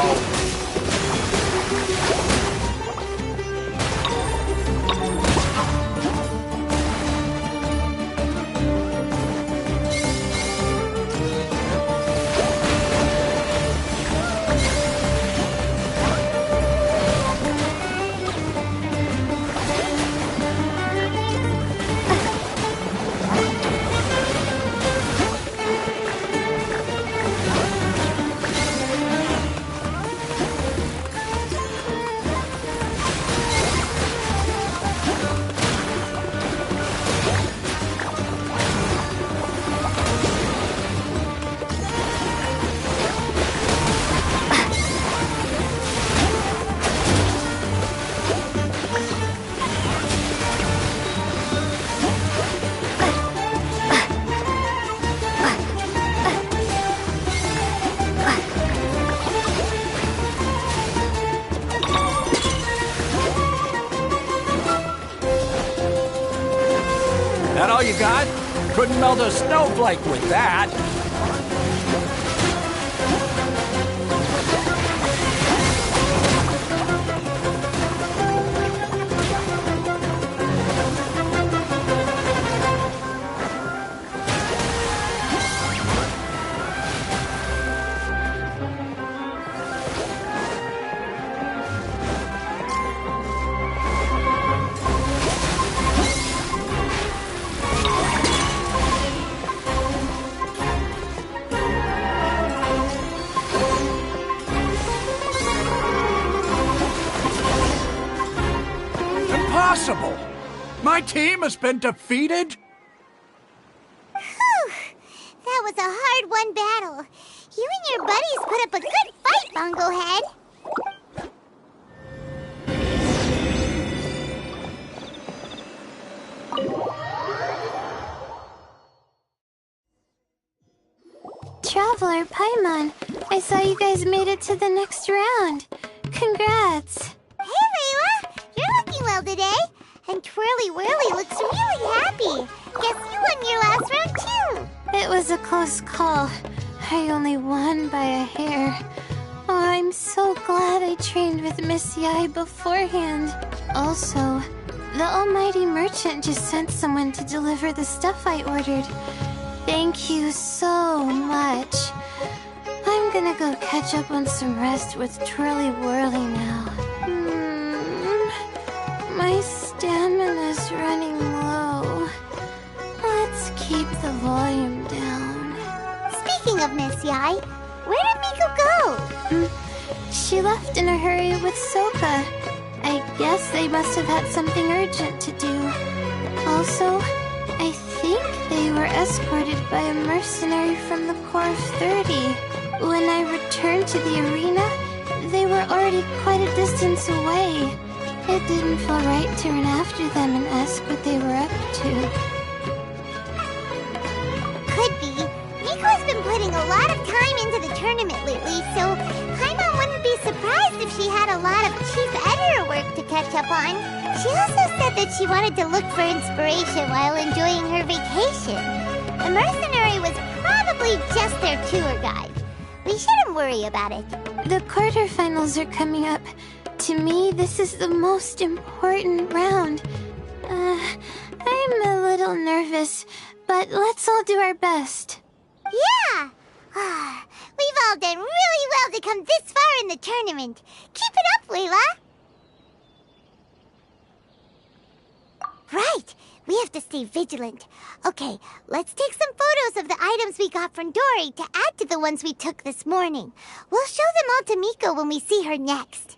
all you got? Couldn't melt a snowflake with that. Impossible! My team has been defeated? Whew! That was a hard-won battle. You and your buddies put up a good fight, Bongo Head. Traveler Paimon, I saw you guys made it to the next round. Congrats. Hey, Layla! You're looking well today. And Twirly Whirly looks really happy. Guess you won your last round, too. It was a close call. I only won by a hair. Oh, I'm so glad I trained with Miss Yai beforehand. Also, the almighty merchant just sent someone to deliver the stuff I ordered. Thank you so much. I'm gonna go catch up on some rest with Twirly Whirly now. My stamina's running low. Let's keep the volume down. Speaking of Miss Yai, where did Miko go? She left in a hurry with Soka. I guess they must have had something urgent to do. Also, I think they were escorted by a mercenary from the Corps of 30. When I returned to the arena, they were already quite a distance away. It didn't feel right to run after them and ask what they were up to. Could be. Miko has been putting a lot of time into the tournament lately, so Paimon wouldn't be surprised if she had a lot of chief editor work to catch up on. She also said that she wanted to look for inspiration while enjoying her vacation. The mercenary was probably just their tour guide. We shouldn't worry about it. The quarterfinals are coming up. To me, this is the most important round. I'm a little nervous, but let's all do our best. Yeah! We've all done really well to come this far in the tournament. Keep it up, Layla! Right! We have to stay vigilant. Okay, let's take some photos of the items we got from Dory to add to the ones we took this morning. We'll show them all to Miko when we see her next.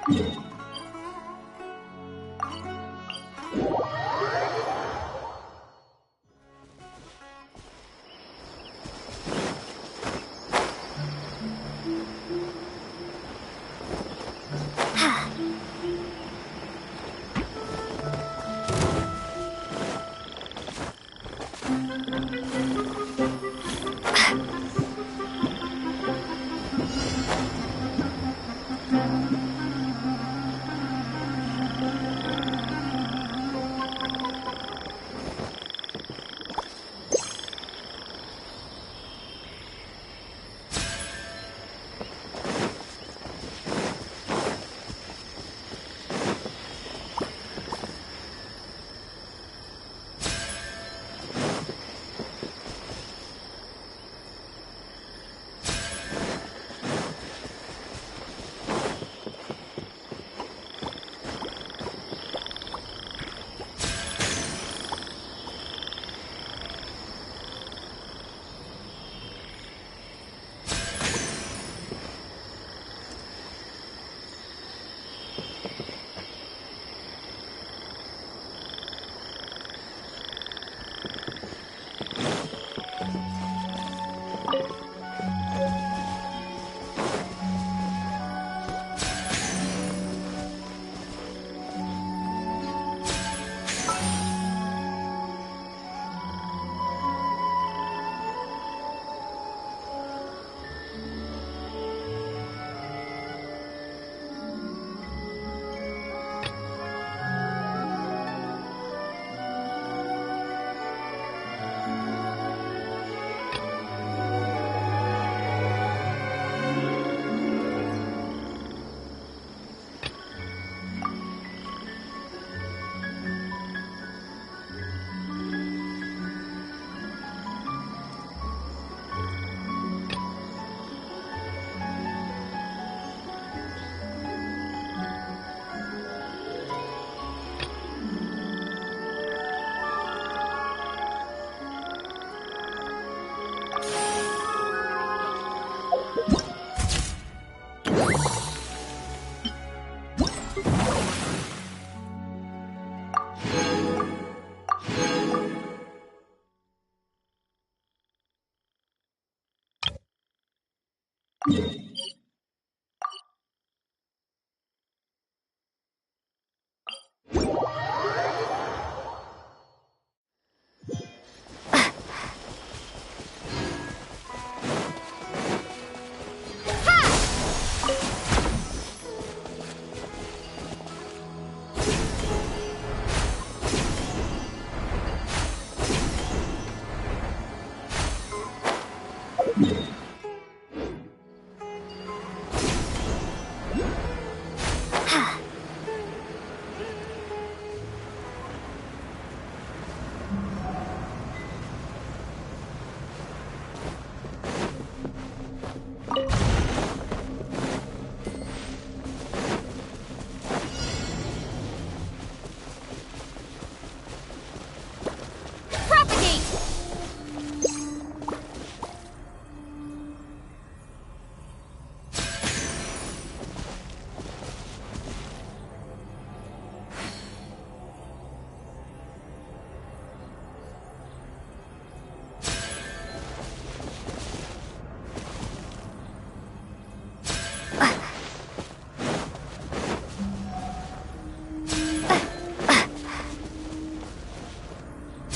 you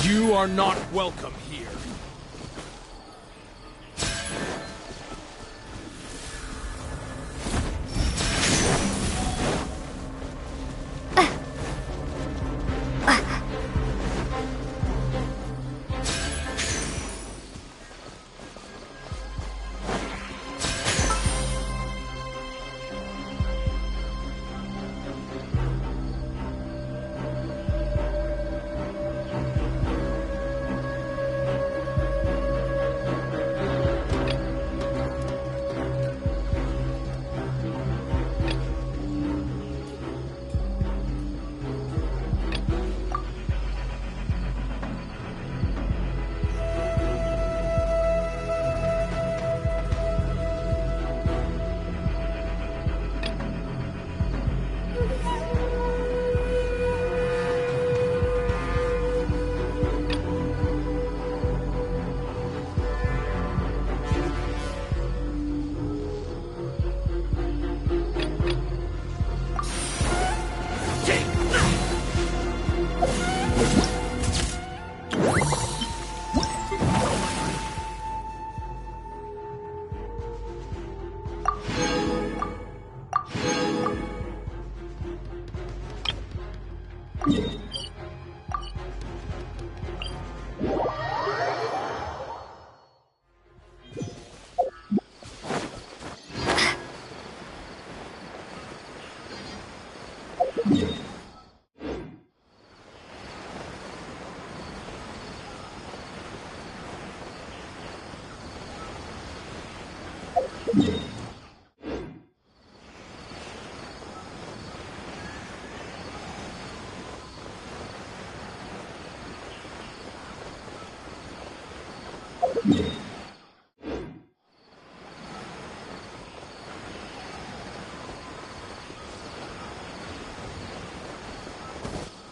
You are not welcome here.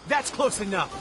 That's close enough.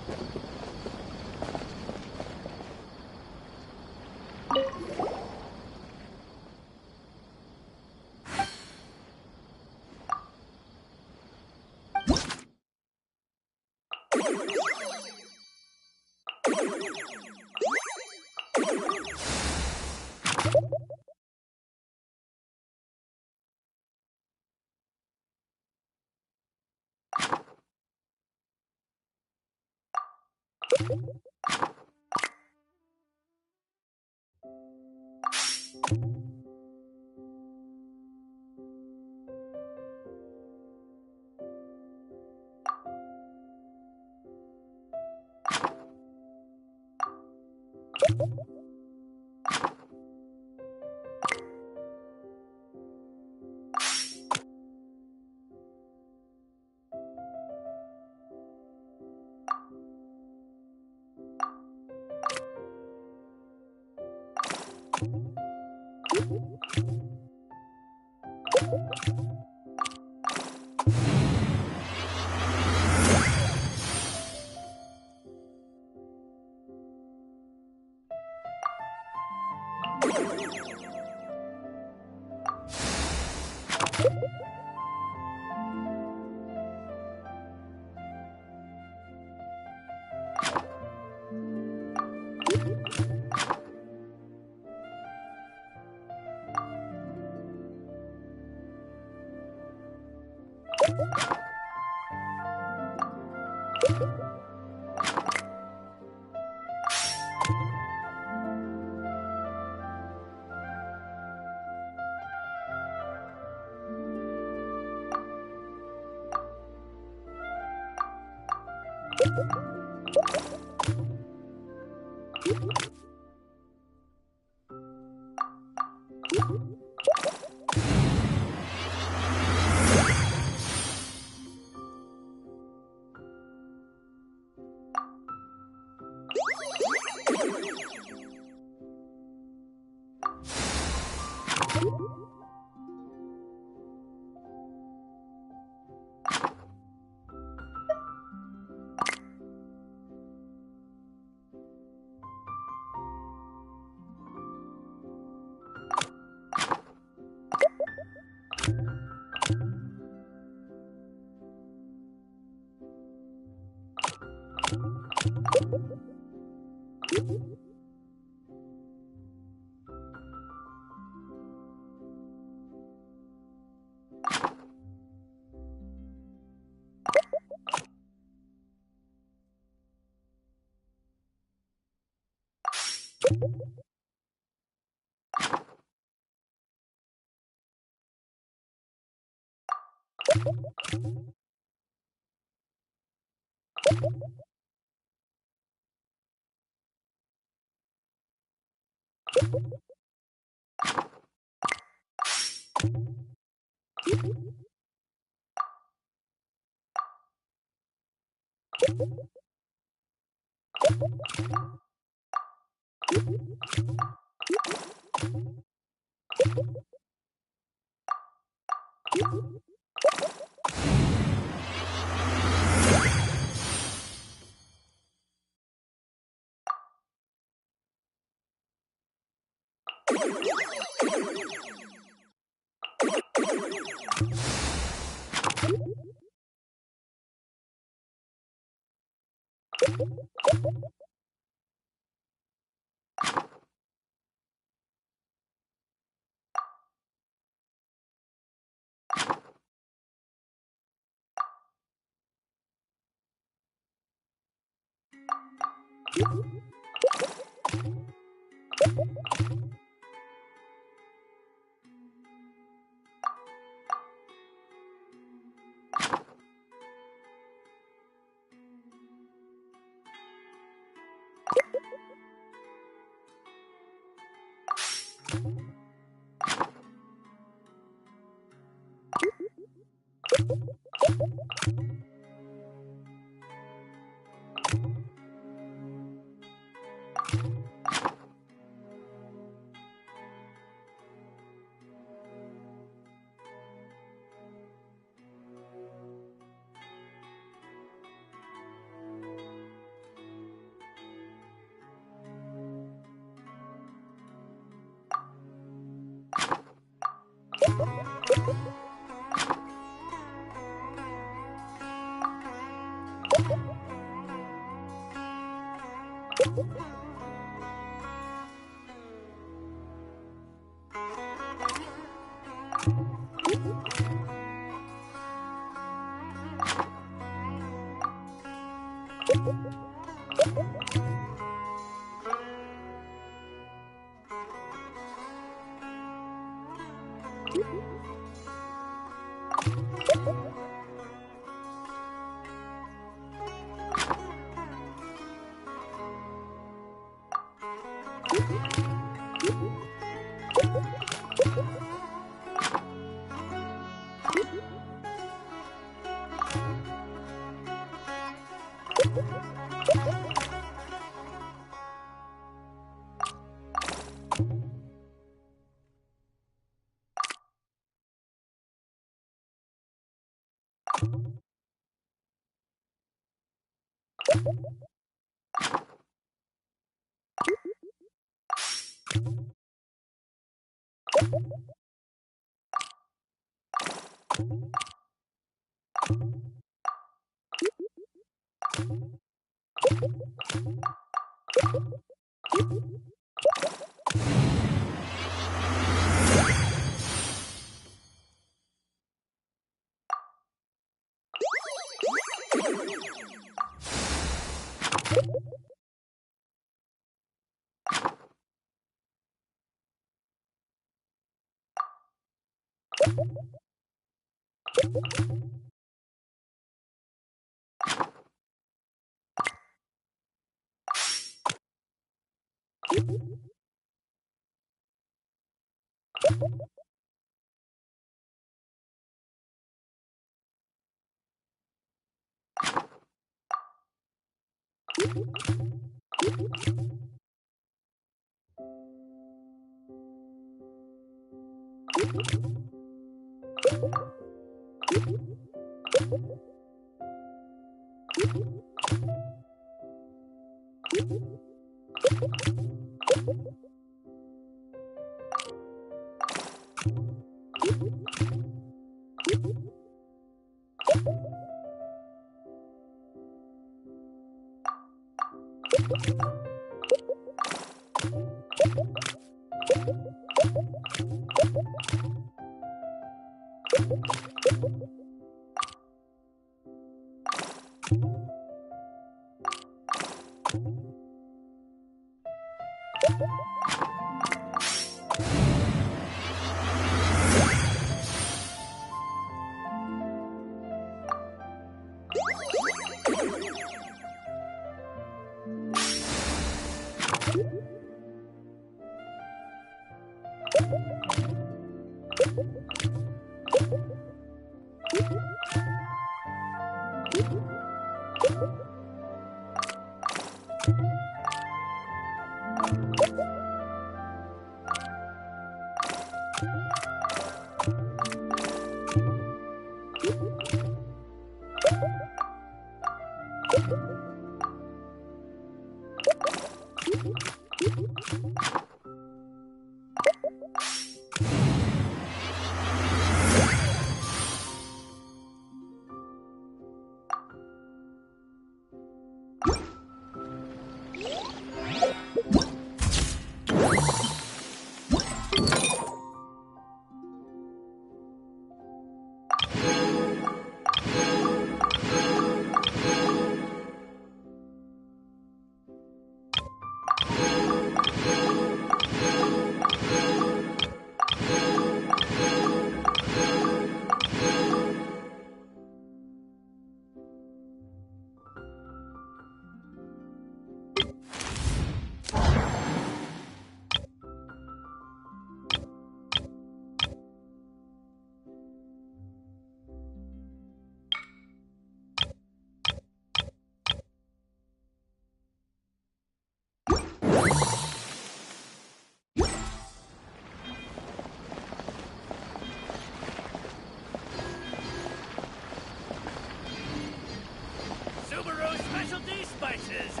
Specialty spices!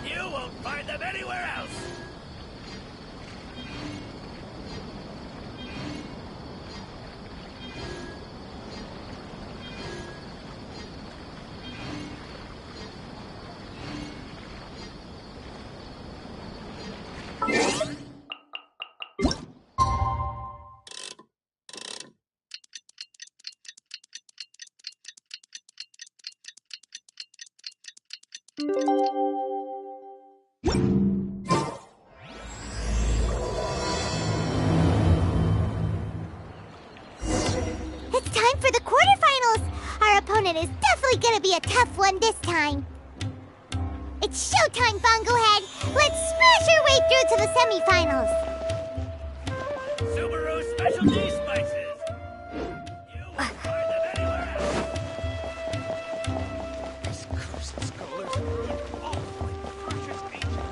You won't find them anywhere else! It's time for the quarterfinals! Our opponent is definitely gonna be a tough one this time. It's showtime, Bongohead! Let's smash our way through to the semifinals! Subaru Specialty Spices! You won't find them anywhere else! This cursed skull is ruined all my precious angel.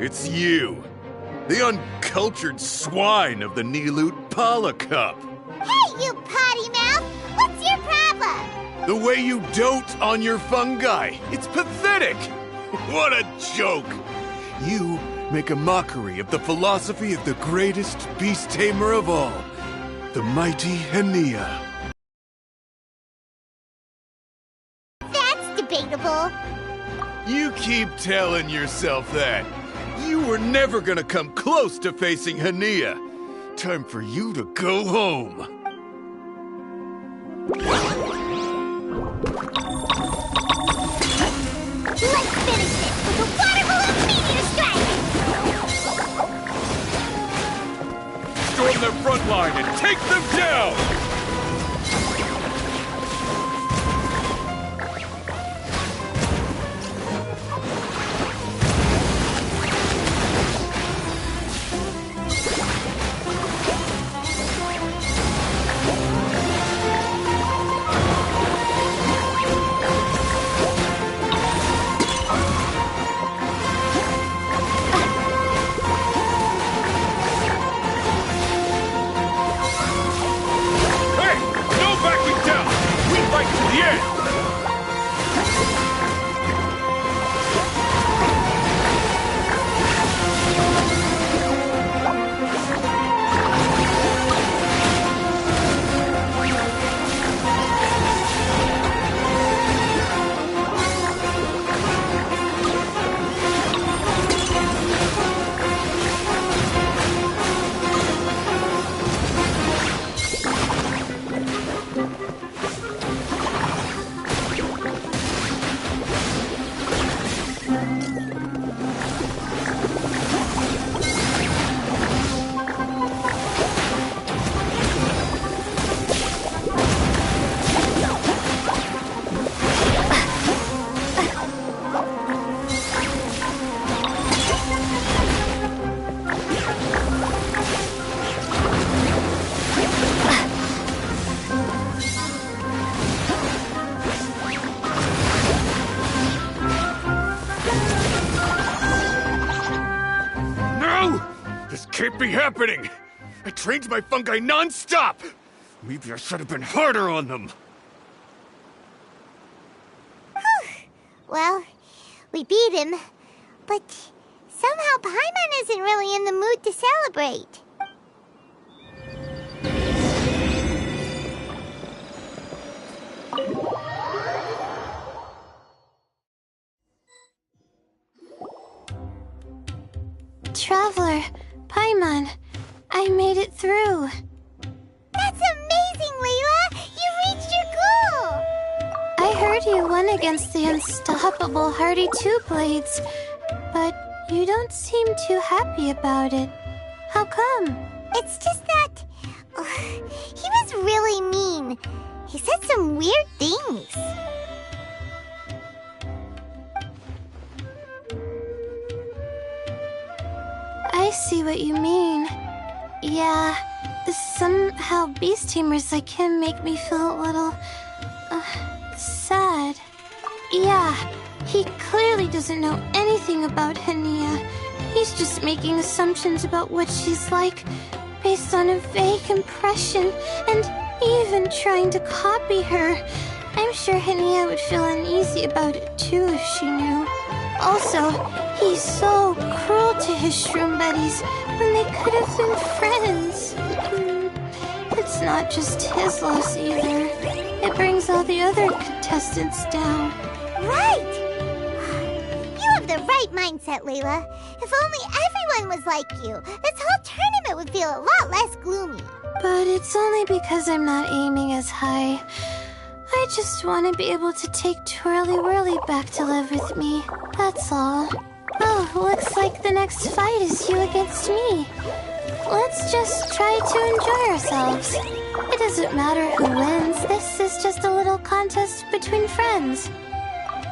it's you. The uncultured swine of the Nilut Pala Cup. Hey, you potty mouth! What's your problem? The way you dote on your fungi. It's pathetic. What a joke. You make a mockery of the philosophy of the greatest beast tamer of all, the mighty Henia. That's debatable. You keep telling yourself that. You were never gonna come close to facing Henia. Time for you to go home. Let's finish this with a water balloon meteor strike! Storm their front line and take them down! Can't be happening! I trained my fungi non-stop! Maybe I should have been harder on them. Well, we beat him, but somehow Paimon isn't really in the mood to celebrate. Traveler, Paimon, I made it through. That's amazing, Layla! You reached your goal! I heard you won against the unstoppable Hardy Two-Blades, but you don't seem too happy about it. How come? It's just that... he was really mean. He said some weird things. I see what you mean. Yeah, somehow beast tamers like him make me feel a little... sad. Yeah, he clearly doesn't know anything about Henia. He's just making assumptions about what she's like, based on a vague impression, and even trying to copy her. I'm sure Henia would feel uneasy about it too if she knew. Also, he's so cruel to his shroom buddies when they could have been friends. It's not just his loss either. It brings all the other contestants down. Right! You have the right mindset, Layla. If only everyone was like you, this whole tournament would feel a lot less gloomy. But it's only because I'm not aiming as high. I just want to be able to take Twirly Whirly back to live with me. That's all. Oh, looks like the next fight is you against me. Let's just try to enjoy ourselves. It doesn't matter who wins. This is just a little contest between friends.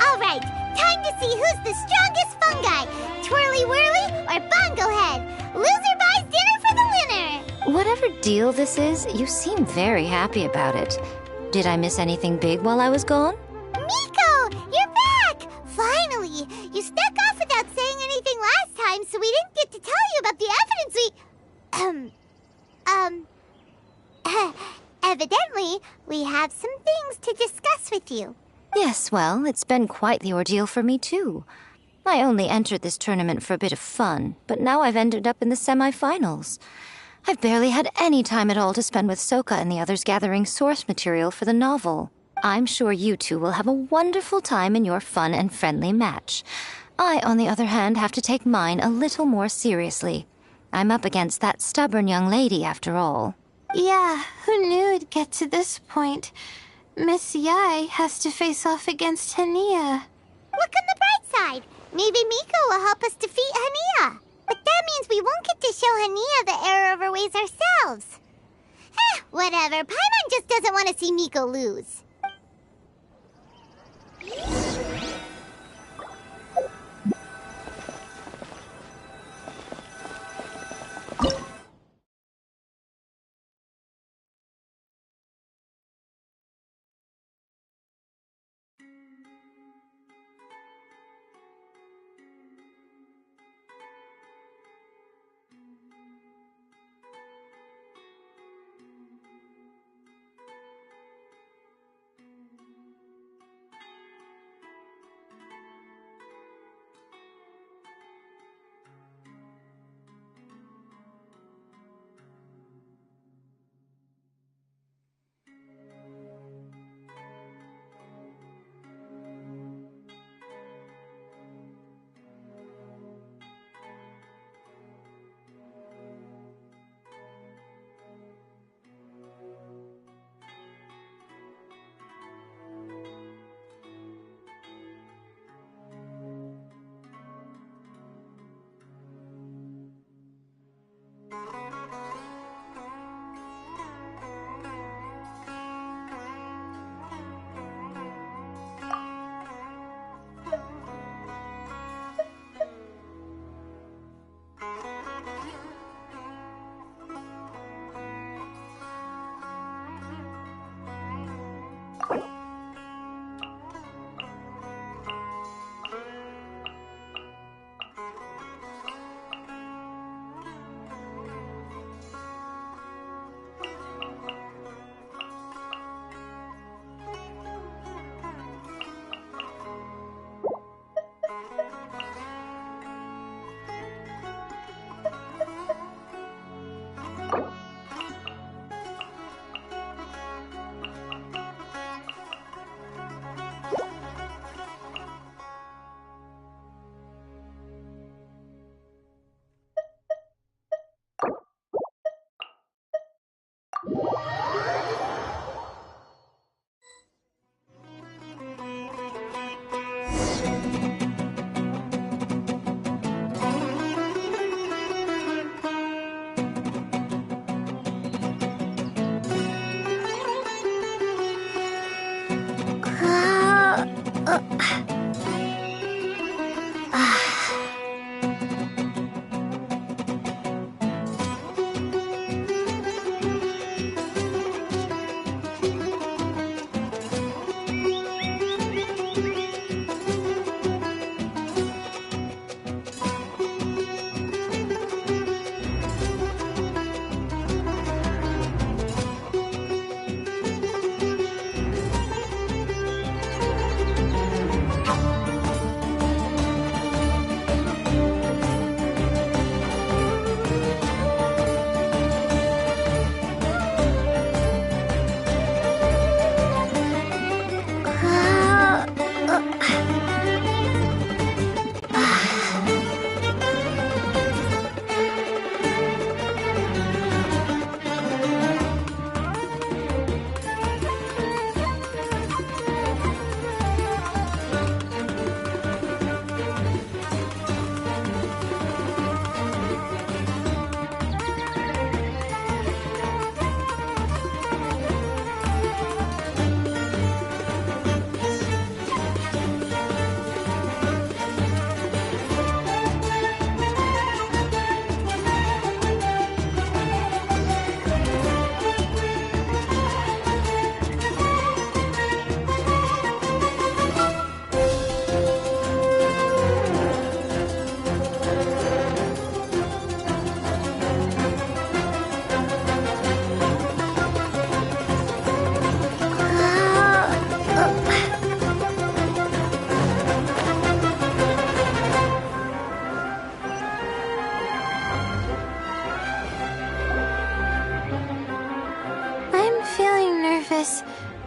All right, time to see who's the strongest fungi. Twirly Whirly or Bongo Head. Loser buys dinner for the winner. Whatever deal this is, you seem very happy about it. Did I miss anything big while I was gone? Miko, you're back! Finally! You snuck off without saying anything last time, so we we didn't get to tell you about the evidence evidently, we have some things to discuss with you. Yes, well, it's been quite the ordeal for me, too. I only entered this tournament for a bit of fun, but now I've ended up in the semi-finals. I've barely had any time at all to spend with Soka and the others gathering source material for the novel. I'm sure you two will have a wonderful time in your fun and friendly match. I, on the other hand, have to take mine a little more seriously. I'm up against that stubborn young lady, after all. Yeah, who knew it'd get to this point? Miss Yai has to face off against Hania. Look on the bright side. Maybe Miko will help us defeat Hania. But that means we won't get to show Hania the error of her ways ourselves. Whatever. Paimon just doesn't want to see Miko lose.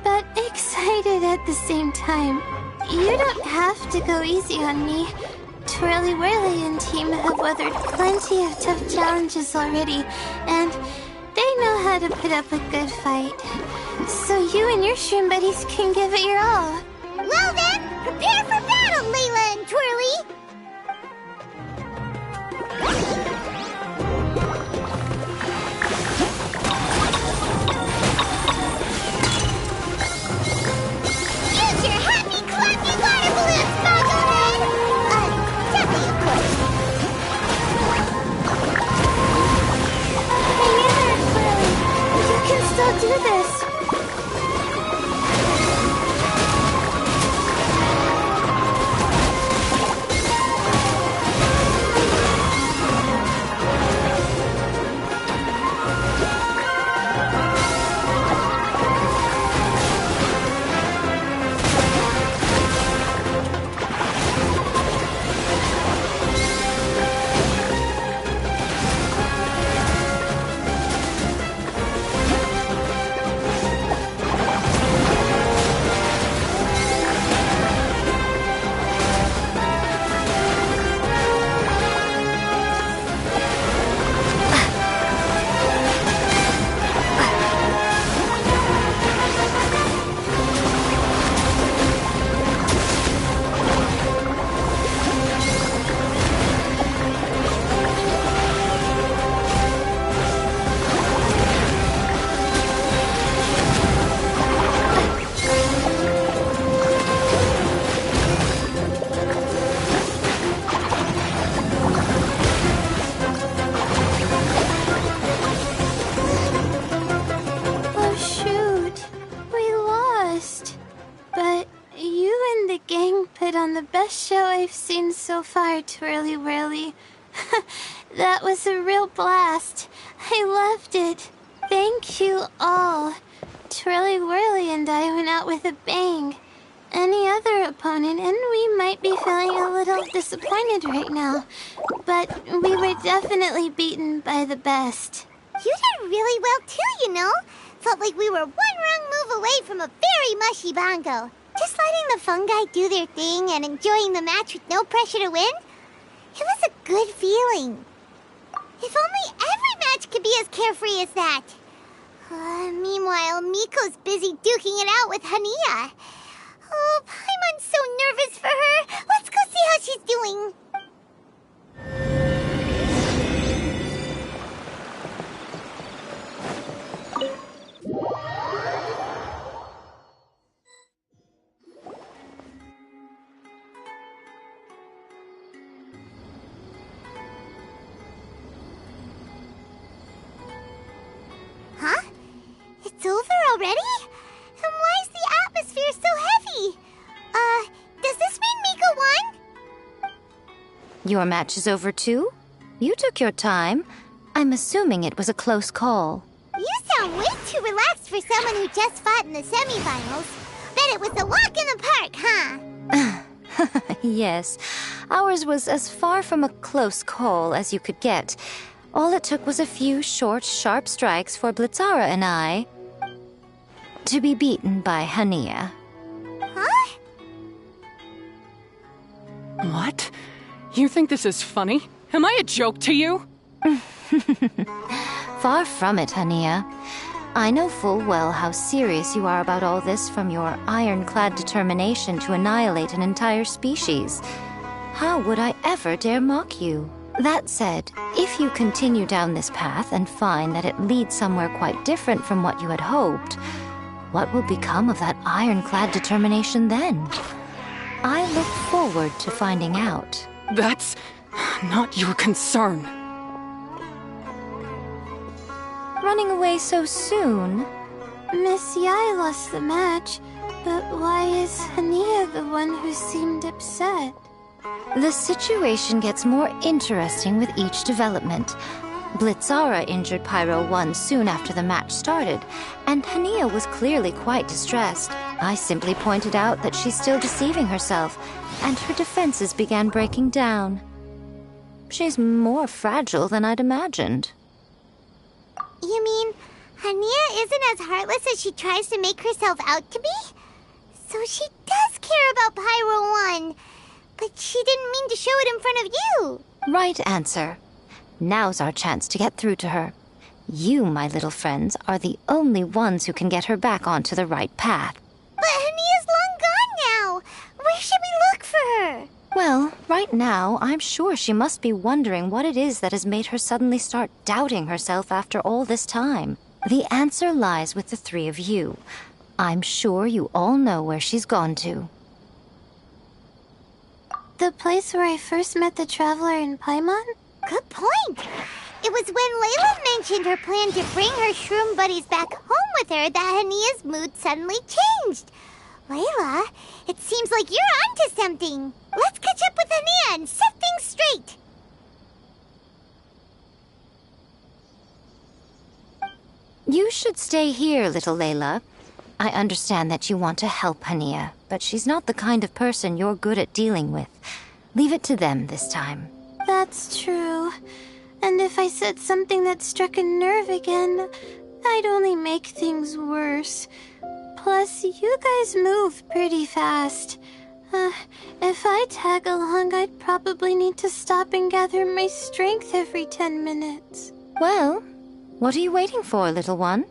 but excited at the same time. You don't have to go easy on me. Twirly Whirly and team have weathered plenty of tough challenges already, and they know how to put up a good fight. So you and your shroom buddies can give it your all. Well then, prepare for battle, Layla and Twirly! Use your happy, clappy water balloons, Fungus! Gently, of course. Hang in there, Twirly. You can still do this. So far, Twirly Whirly. That was a real blast. I loved it. Thank you all. Twirly Whirly and I went out with a bang. Any other opponent, and we might be feeling a little disappointed right now, but we were definitely beaten by the best. You did really well too, you know. Felt like we were one wrong move away from a very mushy bongo. Just letting the fungi do their thing and enjoying the match with no pressure to win? It was a good feeling. If only every match could be as carefree as that. Meanwhile, Miko's busy duking it out with Hania. Oh, Paimon's so nervous for her. Let's go see how she's doing. Huh? It's over already? And why is the atmosphere so heavy? Does this mean Miko won? Your match is over too? You took your time. I'm assuming it was a close call. You sound way too relaxed for someone who just fought in the semifinals. Bet it was a walk in the park, huh? Yes, ours was as far from a close call as you could get. All it took was a few short, sharp strikes for Blitzara and I to be beaten by Hania. Huh? What? You think this is funny? Am I a joke to you? Far from it, Hania. I know full well how serious you are about all this, from your ironclad determination to annihilate an entire species. How would I ever dare mock you? That said, if you continue down this path and find that it leads somewhere quite different from what you had hoped, what will become of that ironclad determination then? I look forward to finding out. That's not your concern. Running away so soon? Miss Yai lost the match, but why is Hania the one who seemed upset? The situation gets more interesting with each development. Blitzara injured Pyro 1 soon after the match started, and Hania was clearly quite distressed. I simply pointed out that she's still deceiving herself, and her defenses began breaking down. She's more fragile than I'd imagined. You mean Hania isn't as heartless as she tries to make herself out to be. So she does care about Pyro 1. But she didn't mean to show it in front of you. Right answer. Now's our chance to get through to her. You, my little friends, are the only ones who can get her back onto the right path. But Hania's long gone now. Where should we look for her? Well, right now, I'm sure she must be wondering what it is that has made her suddenly start doubting herself after all this time. The answer lies with the three of you. I'm sure you all know where she's gone to. The place where I first met the traveler in Paimon? Good point. It was when Layla mentioned her plan to bring her shroom buddies back home with her that Hania's mood suddenly changed. Layla, it seems like you're onto something. Let's catch up with Hania and set things straight. You should stay here, little Layla. I understand that you want to help Hania, but she's not the kind of person you're good at dealing with. Leave it to them this time. That's true. And if I said something that struck a nerve again, I'd only make things worse. Plus, you guys move pretty fast. If I tag along, I'd probably need to stop and gather my strength every 10 minutes. Well, what are you waiting for, little one?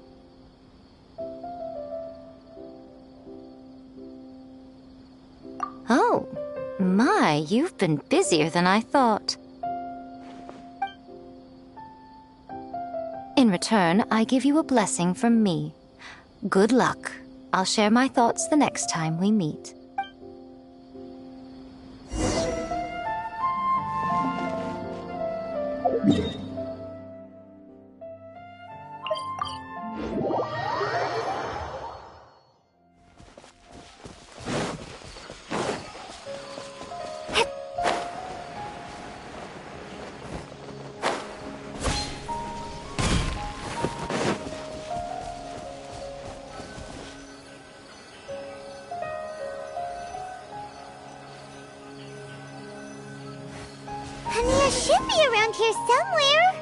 Oh, my, you've been busier than I thought. In return, I give you a blessing from me. Good luck. I'll share my thoughts the next time we meet. Hania should be around here somewhere.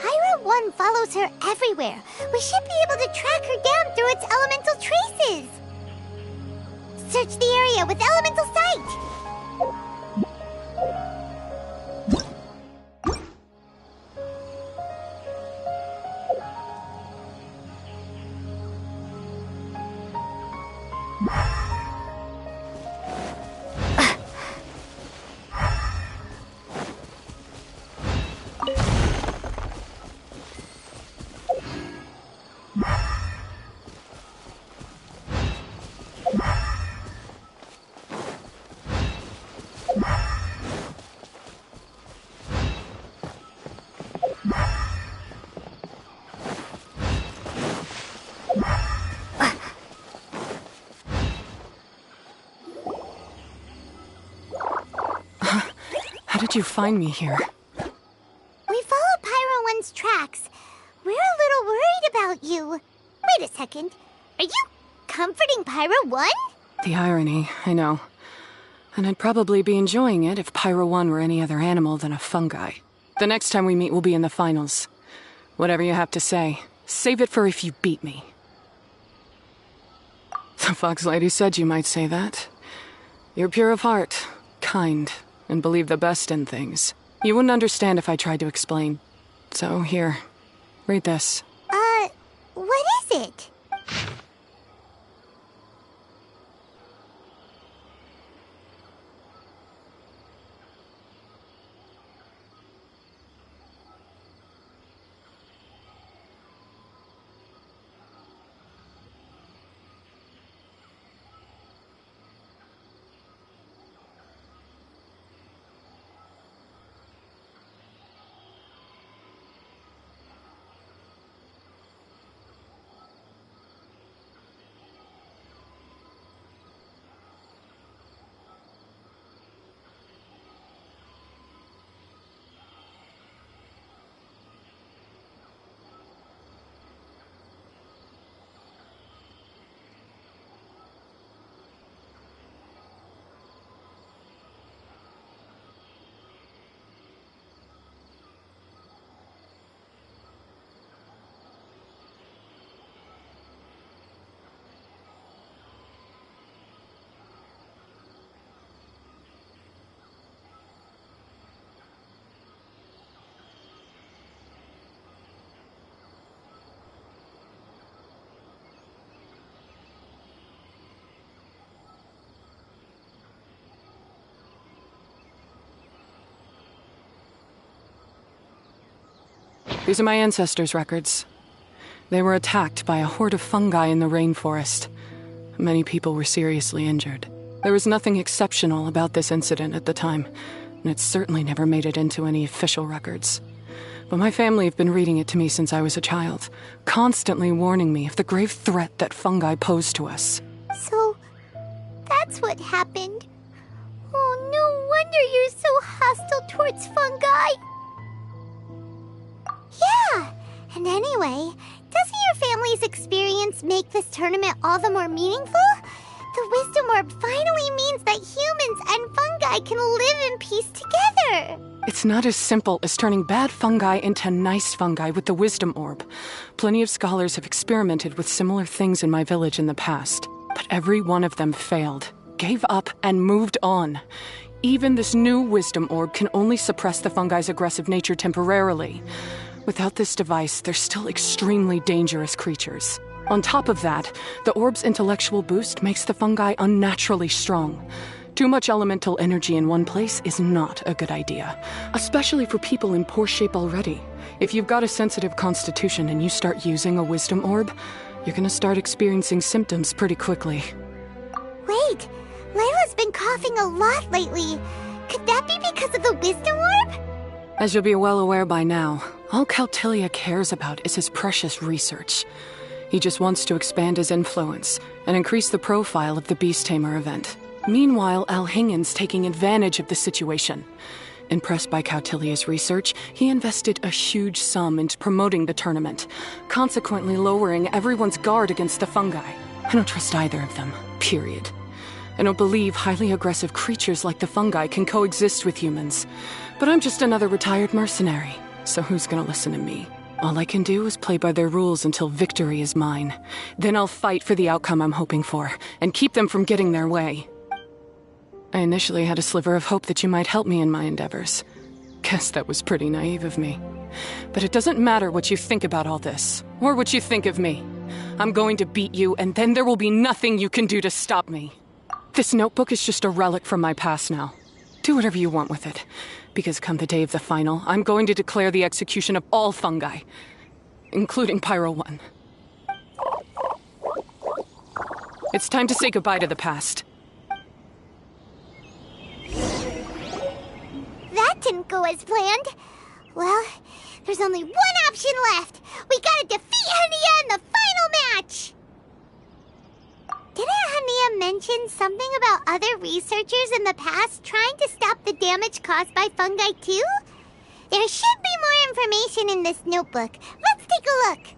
Pyro 1 follows her everywhere. We should be able to track her down through its elemental traces. Search the area with elemental sight. How did you find me here? We followed Pyro 1's tracks. We're a little worried about you. Wait a second. Are you comforting Pyro 1? The irony, I know. And I'd probably be enjoying it if Pyro 1 were any other animal than a fungi. The next time we meet will be in the finals. Whatever you have to say, save it for if you beat me. The Fox Lady said you might say that. You're pure of heart, kind, and believe the best in things. You wouldn't understand if I tried to explain. So here, read this. What is it? These are my ancestors' records. They were attacked by a horde of fungi in the rainforest. Many people were seriously injured. There was nothing exceptional about this incident at the time, and it certainly never made it into any official records. But my family have been reading it to me since I was a child, constantly warning me of the grave threat that fungi pose to us. So, that's what happened. Oh, no wonder you're so hostile towards fungi. Yeah, and anyway, doesn't your family's experience make this tournament all the more meaningful? The Wisdom Orb finally means that humans and fungi can live in peace together. It's not as simple as turning bad fungi into nice fungi with the Wisdom Orb. Plenty of scholars have experimented with similar things in my village in the past, but every one of them failed, gave up, and moved on. Even this new Wisdom Orb can only suppress the fungi's aggressive nature temporarily. Without this device, they're still extremely dangerous creatures. On top of that, the orb's intellectual boost makes the fungi unnaturally strong. Too much elemental energy in one place is not a good idea, especially for people in poor shape already. If you've got a sensitive constitution and you start using a Wisdom Orb, you're gonna start experiencing symptoms pretty quickly. Wait, Layla's been coughing a lot lately. Could that be because of the Wisdom Orb? As you'll be well aware by now, all Caltilia cares about is his precious research. He just wants to expand his influence and increase the profile of the Beast Tamer event. Meanwhile, Alhingen's taking advantage of the situation. Impressed by Cautilia's research, he invested a huge sum into promoting the tournament, consequently lowering everyone's guard against the fungi. I don't trust either of them, period. I don't believe highly aggressive creatures like the fungi can coexist with humans. But I'm just another retired mercenary, so who's gonna listen to me? All I can do is play by their rules until victory is mine. Then I'll fight for the outcome I'm hoping for, and keep them from getting their way. I initially had a sliver of hope that you might help me in my endeavors. Guess that was pretty naive of me. But it doesn't matter what you think about all this, or what you think of me. I'm going to beat you, and then there will be nothing you can do to stop me. This notebook is just a relic from my past now. Do whatever you want with it. Because come the day of the final, I'm going to declare the execution of all fungi, including Pyro 1. It's time to say goodbye to the past. That didn't go as planned. Well, there's only one option left. We gotta defeat Hania in the final match! Didn't Hania mention something about other researchers in the past trying to stop the damage caused by fungi too? There should be more information in this notebook. Let's take a look.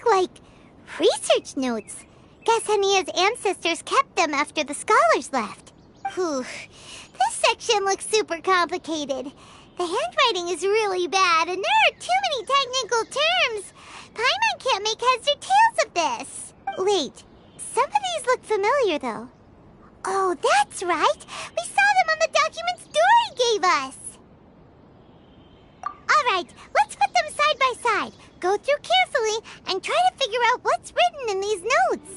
Like research notes. Guess Hania's ancestors kept them after the scholars left. Whew. This section looks super complicated. The handwriting is really bad, and there are too many technical terms. Paimon can't make heads or tails of this. Wait, some of these look familiar, though. Oh, that's right. We saw them on the documents Dory gave us. All right, let's put them side by side. Go through carefully and try to figure out what's written in these notes.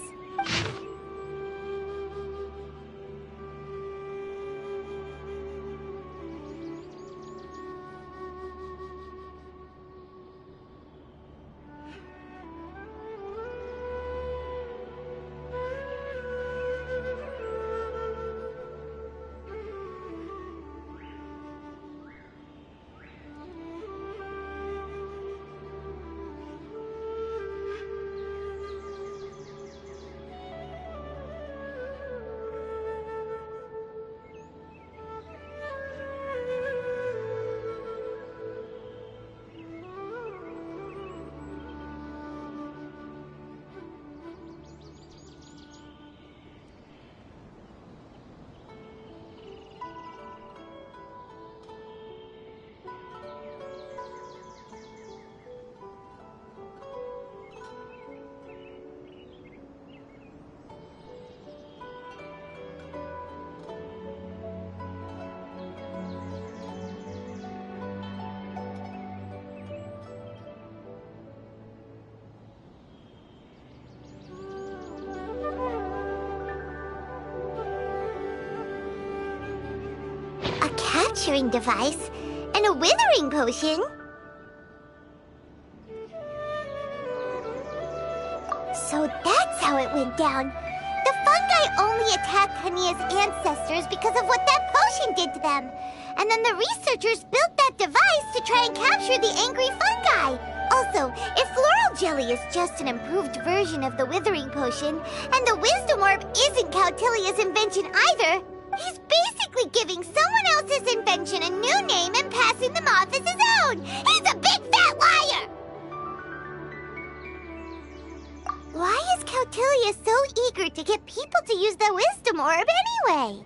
Capturing device and a withering potion. So that's how it went down. The fungi only attacked Hania's ancestors because of what that potion did to them. And then the researchers built that device to try and capture the angry fungi. Also, if floral jelly is just an improved version of the withering potion, and the wisdom orb isn't Cautilia's invention either, he's basically giving someone else's invention a new name and passing them off as his own! He's a big fat liar! Why is Cautilia so eager to get people to use the wisdom orb anyway?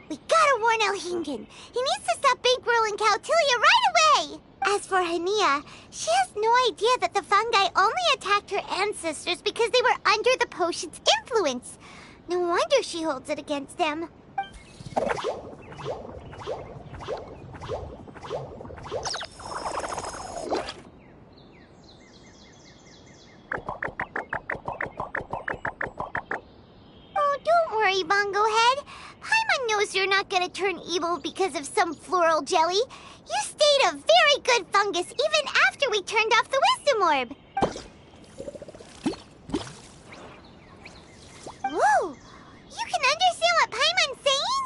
We gotta warn Elhingen. He needs to stop bankrolling Cautilia right away! As for Hania, she has no idea that the fungi only attacked her ancestors because they were under the potion's influence. No wonder she holds it against them. Oh, don't worry, Bongo Head. Paimon knows you're not gonna turn evil because of some floral jelly. You stayed a very good fungus even after we turned off the wisdom orb. Whoa! You can understand what Paimon's saying?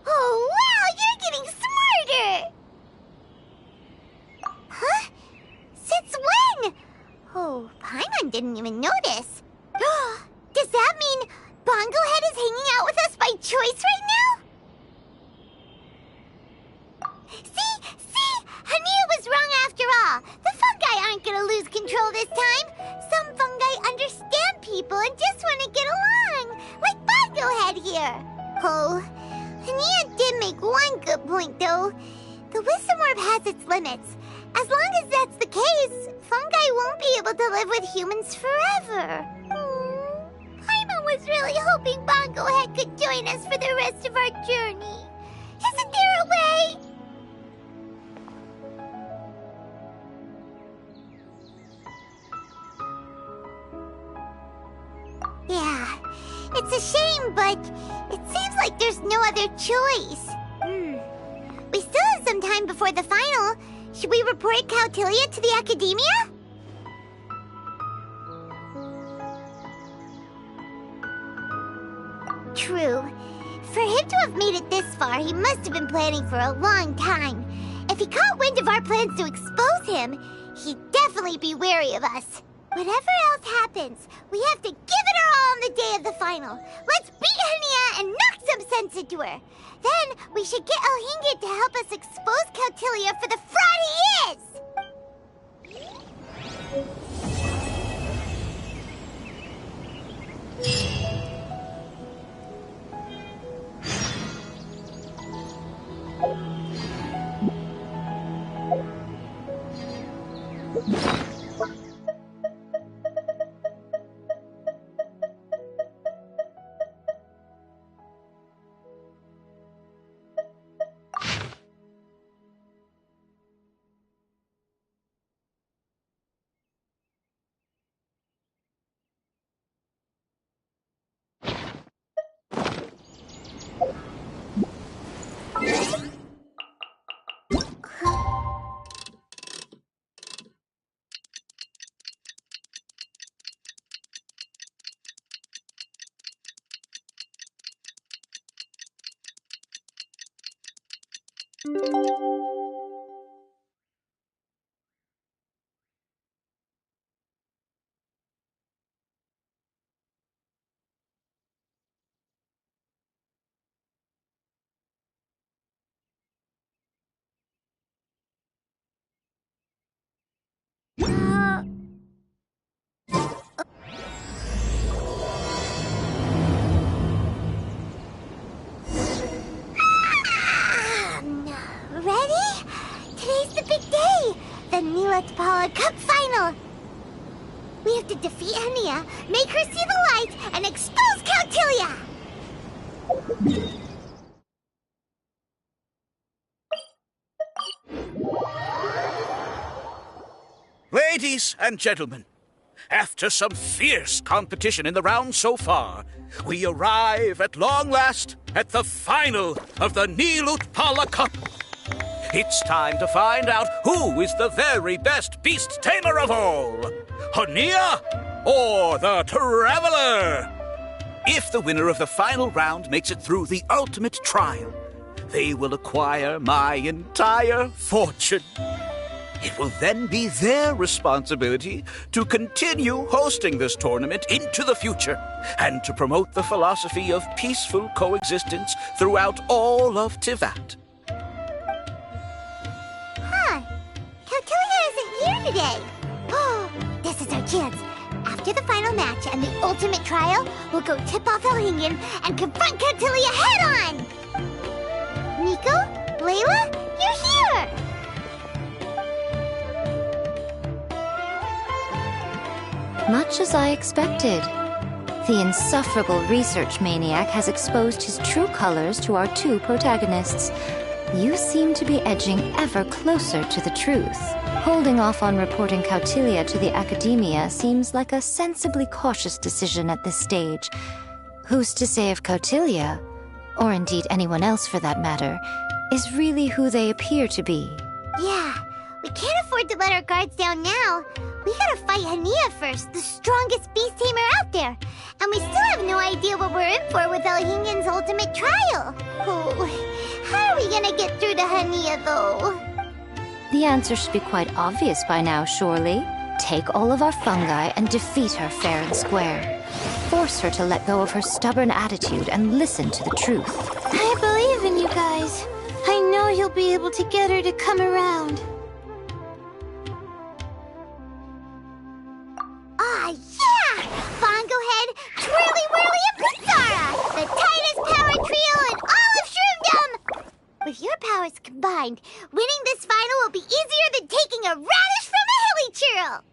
Oh, wow! You're getting smarter! Huh? Since when? Oh, Paimon didn't even notice. Does that mean Bongo Head is hanging out with us by choice right now? See? Hania was wrong after all. The fungi aren't gonna lose control this time. Some fungi understand people and just want to get along. Like Bongo Head here. Oh, Hania did make one good point, though. The wisdom orb has its limits. As long as that's the case, fungi won't be able to live with humans forever. Paimon was really hoping Bongo Head could join us for the rest of our journey. Isn't there a way? Yeah, it's a shame, but it seems like there's no other choice. We still have some time before the final. Should we report Cautilia to the Academia? True. For him to have made it this far, he must have been planning for a long time. If he caught wind of our plans to expose him, he'd definitely be wary of us. Whatever else happens, we have to give it our all on the day of the final. Let's beat Hania and knock some sense into her. Then we should get Elhingen to help us expose Cautilia for the fraud he is! Ready? Today's the big day! The Neelix Paula Cup Final! We have to defeat Hania, make her see the light, and expose Cautilia! Ladies and gentlemen, after some fierce competition in the round so far, we arrive at long last at the final of the Neelix Paula Cup. It's time to find out who is the very best beast tamer of all, Hania or the Traveler. If the winner of the final round makes it through the ultimate trial, they will acquire my entire fortune. It will then be their responsibility to continue hosting this tournament into the future and to promote the philosophy of peaceful coexistence throughout all of Tivat. Cautilia isn't here today. Oh, this is our chance. After the final match and the ultimate trial, we'll go tip off Elhingen and confront Cautilia head-on! Nico? Layla? You're here! Much as I expected. The insufferable research maniac has exposed his true colors to our two protagonists. You seem to be edging ever closer to the truth. Holding off on reporting Cautilia to the Academia seems like a sensibly cautious decision at this stage. Who's to say if Cautilia, or indeed anyone else for that matter, is really who they appear to be? Yeah, we can't afford to let our guards down now. We gotta fight Hania first, the strongest beast tamer out there. And we still have no idea what we're in for with Elhingen's ultimate trial. Oh, how are we gonna get through to Hania, though? The answer should be quite obvious by now, surely. Take all of our fungi and defeat her fair and square. Force her to let go of her stubborn attitude and listen to the truth. I believe in you guys. I know you'll be able to get her to come around. Ah, yeah! Bongo Head, Twirly Whirly, and Pizarra! The tightest power trio in all of Shroomdom! With your powers combined, winning this final will be easier than taking a radish from a hilly churl!